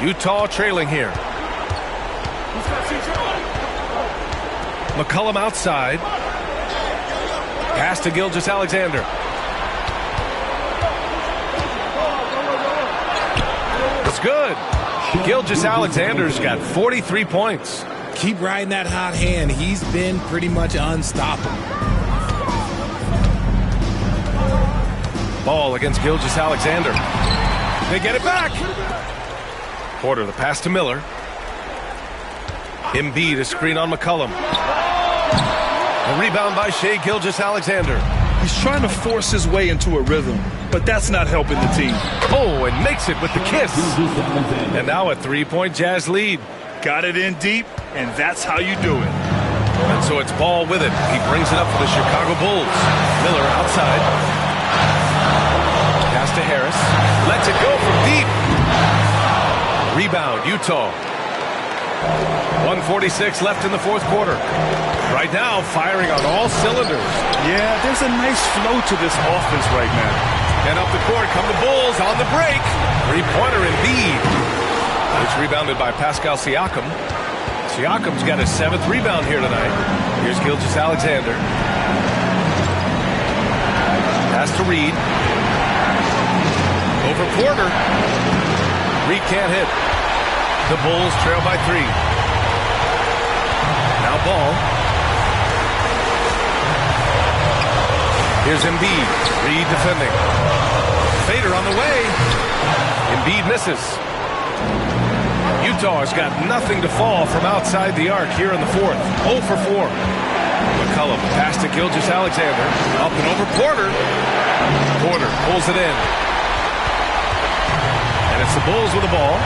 Utah trailing here. McCollum outside. Pass to Gilgeous-Alexander. It's good. Gilgeous-Alexander's got 43 points. Keep riding that hot hand. He's been pretty much unstoppable. Ball against Gilgeous-Alexander. They get it back. Porter, the pass to Miller. Embiid, a screen on McCollum. A rebound by Shai Gilgeous-Alexander. He's trying to force his way into a rhythm, but that's not helping the team. Oh, and makes it with the kiss. And now a three-point Jazz lead. Got it in deep, and that's how you do it. And so it's Ball with it. He brings it up for the Chicago Bulls. Miller outside. Pass to Harris. Lets it go from deep. Rebound, Utah. 1:46 left in the fourth quarter. Right now, firing on all cylinders. Yeah, there's a nice flow to this offense right now. And up the court come the Bulls on the break. Three-pointer Embiid. It's rebounded by Pascal Siakam. Siakam's got his 7th rebound here tonight. Here's Gilgeous-Alexander. Pass to Reed. Over Porter. Reed can't hit. The Bulls trail by 3. Now Ball. Here's Embiid. Reed defending. Fader on the way. Embiid misses. Utah has got nothing to fall from outside the arc here in the fourth. 0 for 4. McCollum pass to Gilgeous-Alexander. Up and over Porter. Porter pulls it in. And it's the Bulls with the ball.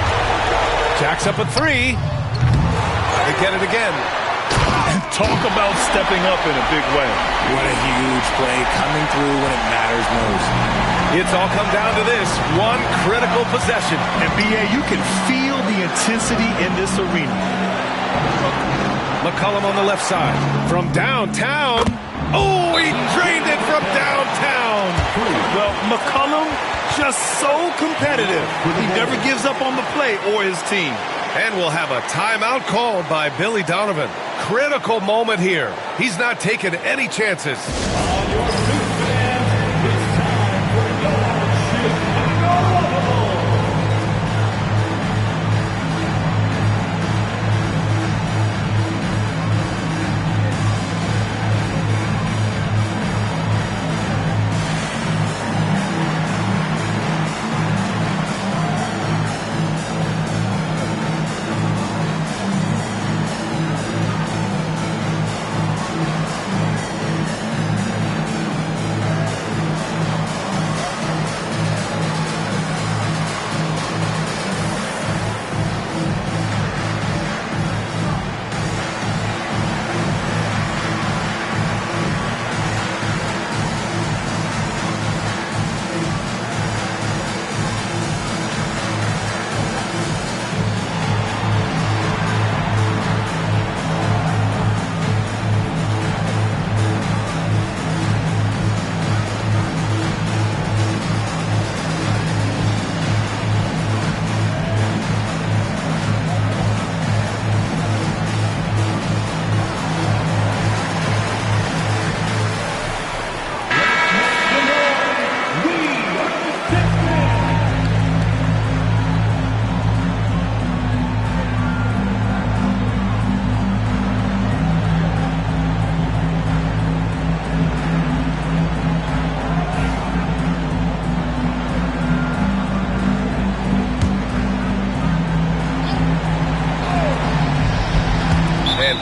Jacks up a 3. They get it again. And talk about stepping up in a big way. What a huge play coming through when it matters most. It's all come down to this one critical possession. And B.A., you can feel the intensity in this arena. McCollum on the left side. From downtown. Oh, he drained it from downtown. Well, McCollum just so competitive. He never gives up on the play or his team. And we'll have a timeout called by Billy Donovan. Critical moment here. He's not taking any chances.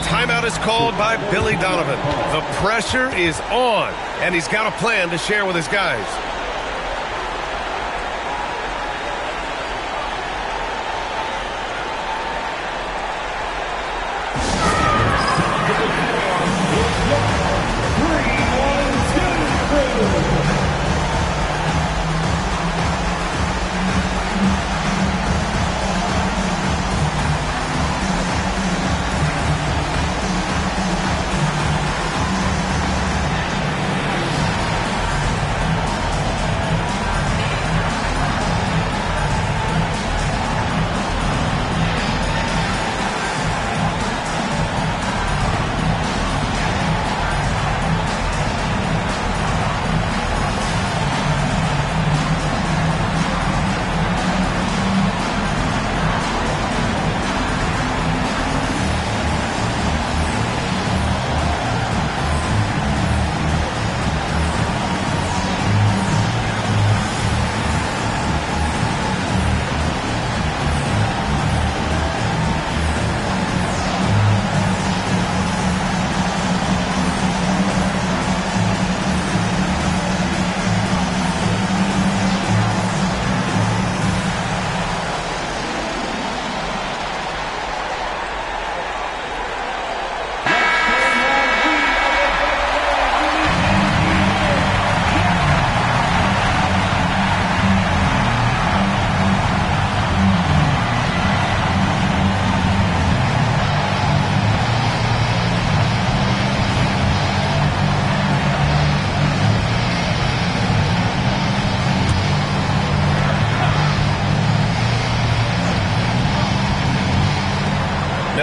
Timeout is called by Billy Donovan. The pressure is on, and he's got a plan to share with his guys.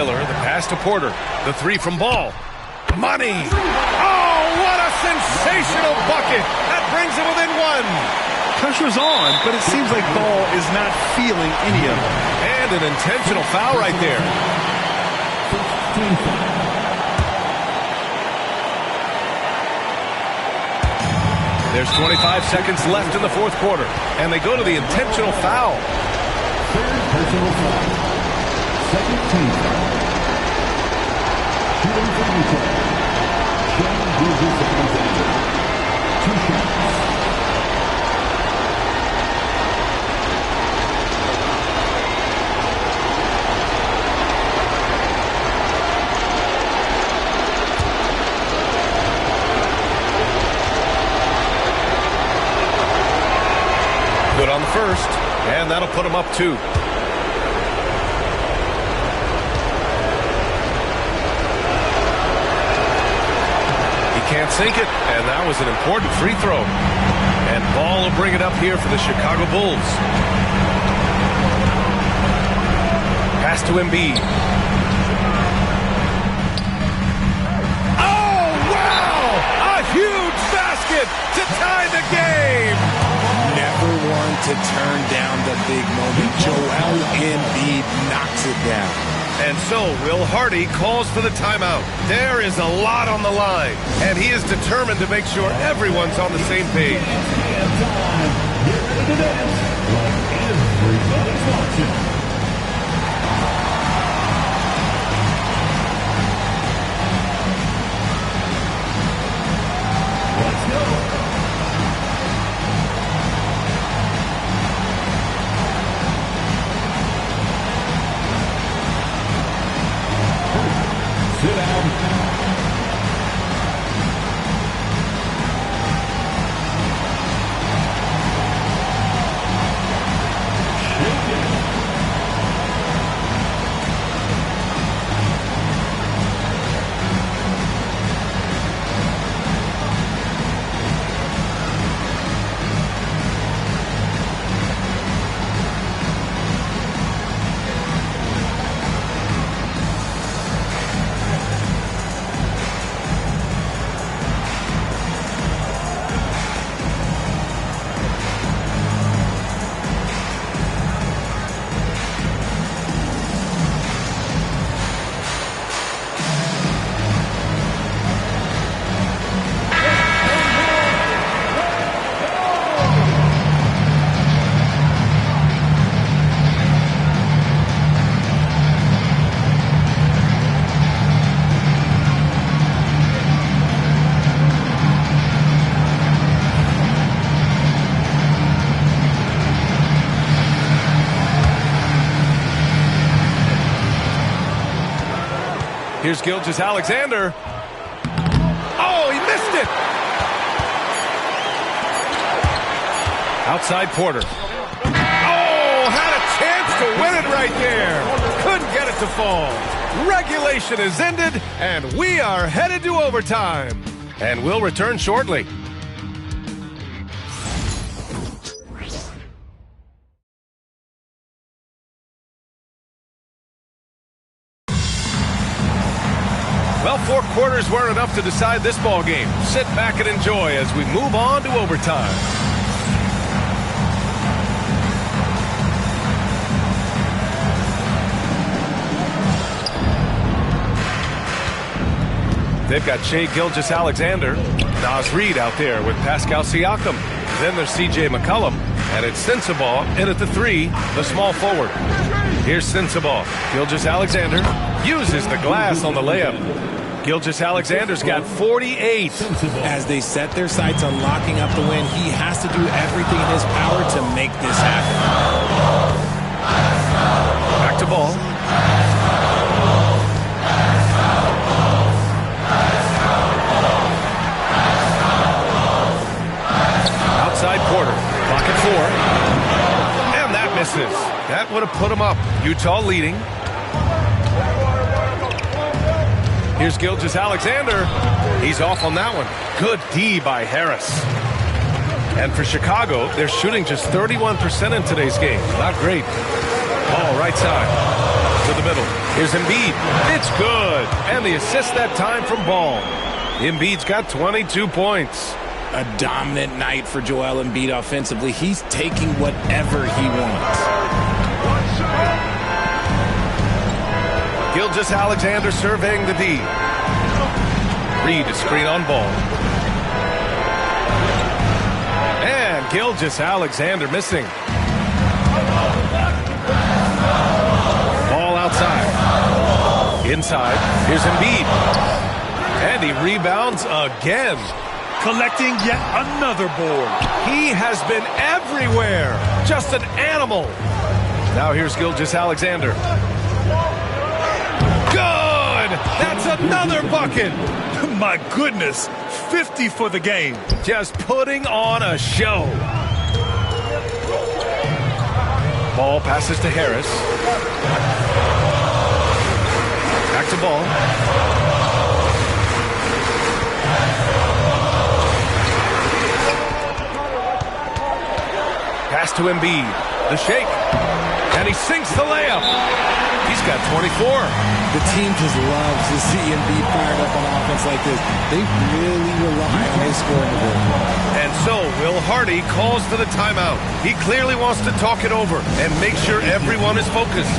Taylor, the pass to Porter. The three from Ball. Money! Oh, what a sensational bucket! That brings it within one. Pressure's on, but it seems like Ball is not feeling any of it. And an intentional foul right there. There's 25 seconds left in the fourth quarter, and they go to the intentional foul. Third personal foul. Second team foul. Shooting for Utah. Shai Gilgeous-Alexander. 2 shots. Good on the first, and that'll put him up 2. He can't sink it, and that was an important free throw. And Ball will bring it up here for the Chicago Bulls. Pass to Embiid. Oh, wow! A huge basket to tie the game! Never one to turn down the big moment. Joel Embiid knocks it down. And so Will Hardy calls for the timeout. There is a lot on the line, and he is determined to make sure everyone's on the same page. Get ready to dance like everybody's watching. Let's go. Sit down. Here's Gilgeous-Alexander. Oh, he missed it! Outside Porter. Oh, had a chance to win it right there. Couldn't get it to fall. Regulation is ended, and we are headed to overtime. And we'll return shortly. Well, 4 quarters weren't enough to decide this ball game. Sit back and enjoy as we move on to overtime. They've got Shai Gilgeous-Alexander, Naz Reid out there with Pascal Siakam. Then there's C.J. McCollum, and it's Sensabaugh in at the 3, the small forward. Here's Sensabaugh. Gilgeous-Alexander uses the glass on the layup. Gilgeous-Alexander's got 48. As they set their sights on locking up the win, he has to do everything in his power to make this happen. Back to Ball. Outside Porter. Pocket 4. And that misses. That would have put him up. Utah leading. Here's Gilgeous-Alexander. He's off on that one. Good D by Harris. And for Chicago, they're shooting just 31% in today's game. Not great. Ball right side. To the middle. Here's Embiid. It's good. And the assist that time from Ball. Embiid's got 22 points. A dominant night for Joel Embiid offensively. He's taking whatever he wants. Gilgeous-Alexander surveying the D. Reed to screen on Ball. And Gilgeous-Alexander missing. Ball outside. Inside. Here's Embiid. And he rebounds again. Collecting yet another board. He has been everywhere. Just an animal. Now here's Gilgeous-Alexander. Good! That's another bucket. My goodness, 50 for the game. Just putting on a show. Ball passes to Harris. Back to Ball. Pass to Embiid. The shake. And he sinks the layup. He's got 24. The team just loves to see Embiid fired up on offense like this. They really rely on his scoring ability. And so Will Hardy calls for the timeout. He clearly wants to talk it over and make sure everyone is focused.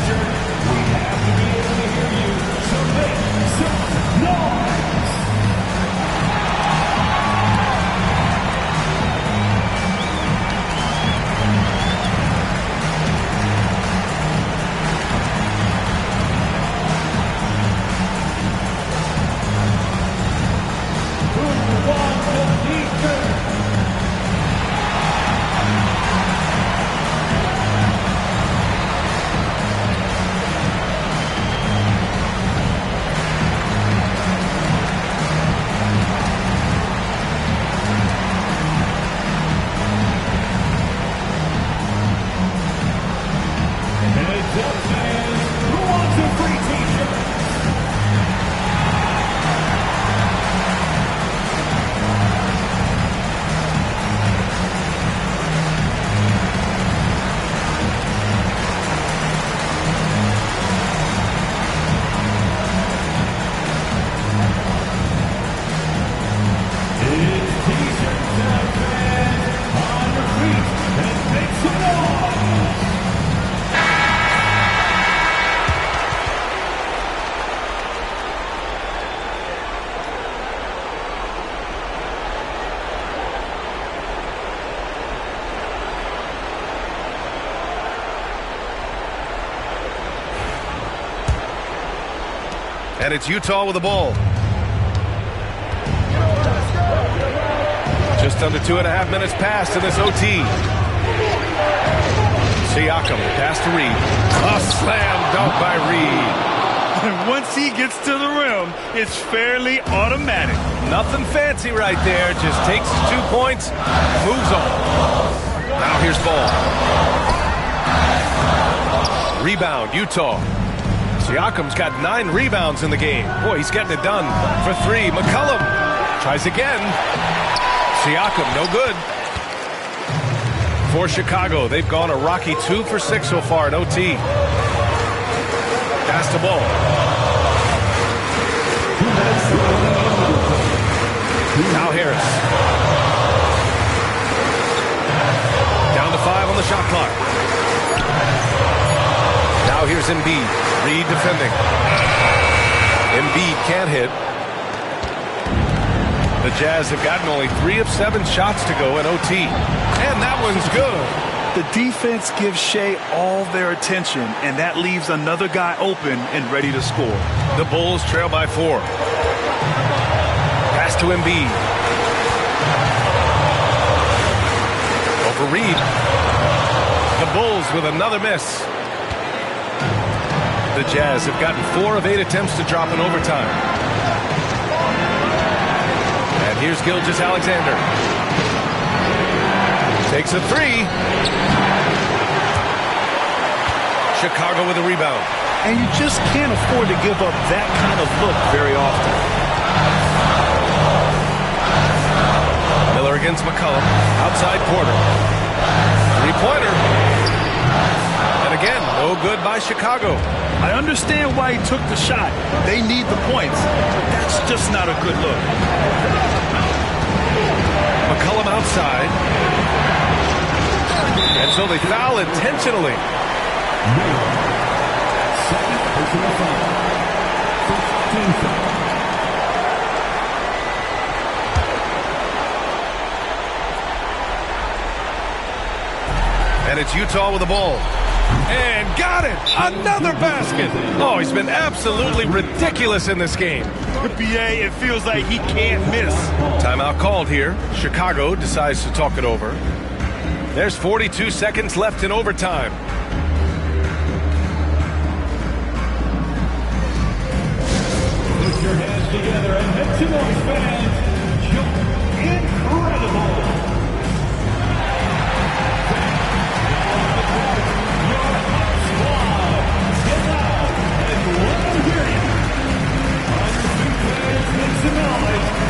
And it's Utah with the ball. Just under 2.5 minutes passed in this OT. Siakam, pass to Reed. A slam dunk by Reed. And once he gets to the rim, it's fairly automatic. Nothing fancy right there. Just takes 2 points, moves on. Now here's Ball. Rebound, Utah. Siakam's got 9 rebounds in the game. Boy, he's getting it done for 3. McCollum tries again. Siakam, no good. For Chicago, they've gone a rocky 2 for 6 so far in OT. Pass to Ball. Now Harris. Down to 5 on the shot clock. Now here's Embiid. Reed defending. Embiid can't hit. The Jazz have gotten only 3 of 7 shots to go in OT. And that one's good. The defense gives Shea all their attention, and that leaves another guy open and ready to score. The Bulls trail by 4. Pass to Embiid. Over Reed. The Bulls with another miss. The Jazz have gotten 4 of 8 attempts to drop in overtime. And here's Gilgeous-Alexander. Takes a 3. Chicago with a rebound. And you just can't afford to give up that kind of look very often. Miller against McCollum. Outside Porter. 3-pointer. And again, no no good by Chicago. I understand why he took the shot. They need the points, but that's just not a good look. McCollum outside. And so they foul intentionally. Second personal foul. 15 foul. And it's Utah with the ball. And got it! Another basket! Oh, he's been absolutely ridiculous in this game. BA, it feels like he can't miss. Timeout called here. Chicago decides to talk it over. There's 42 seconds left in overtime. Put your hands together and head to those fans. You're incredible.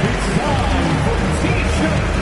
It's time for T-shirts.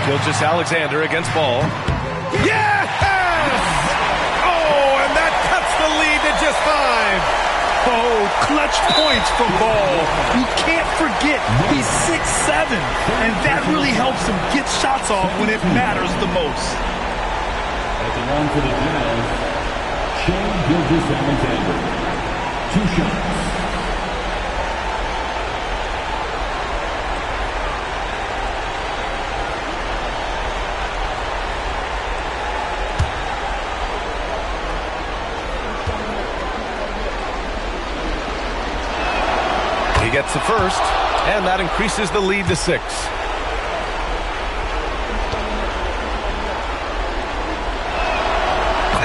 Gilgeous-Alexander against Ball. Yes! Oh, and that cuts the lead to just 5. Oh, clutch points from Ball. You can't forget he's 6'7", and that really helps him get shots off when it matters the most. At the line for the Jazz, Shai Gilgeous-Alexander. 2 shots. He gets the first, and that increases the lead to 6.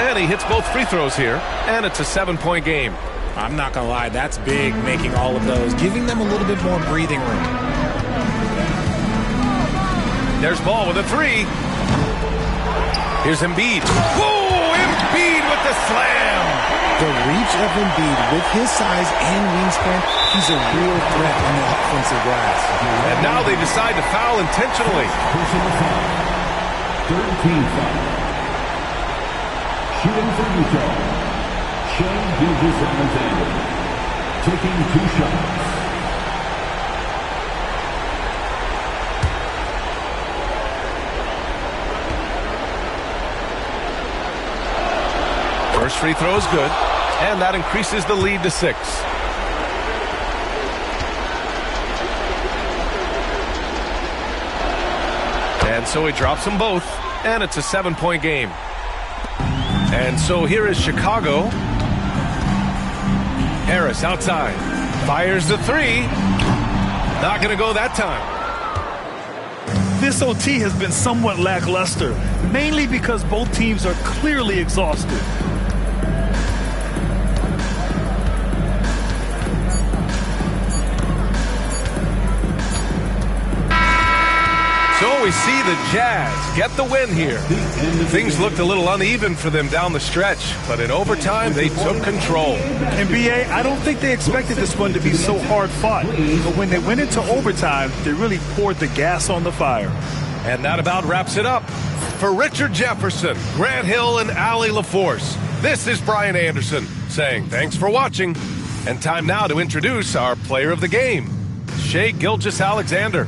And he hits both free throws here, and it's a 7-point game. I'm not going to lie, that's big, making all of those, giving them a little bit more breathing room. There's Ball with a 3. Here's Embiid. Whoa, Embiid with the slam. The reach of Embiid with his size and wingspan, he's a real threat on the offensive glass. And now they decide to foul intentionally. Personal foul. 13 foul. Shooting for Utah, Shai Gilgeous-Alexander. Taking 2 shots. First free throw is good, and that increases the lead to 6. And so he drops them both, and it's a 7-point game. And so here is Chicago. Harris outside. Fires the 3. Not going to go that time. This OT has been somewhat lackluster, mainly because both teams are clearly exhausted. So we see the Jazz get the win here. Things looked a little uneven for them down the stretch, but in overtime, they took control. And B.A., I don't think they expected this one to be so hard-fought. But when they went into overtime, they really poured the gas on the fire. And that about wraps it up. For Richard Jefferson, Grant Hill, and Allie LaForce, this is Brian Anderson saying thanks for watching. And time now to introduce our player of the game, Shai Gilgeous-Alexander.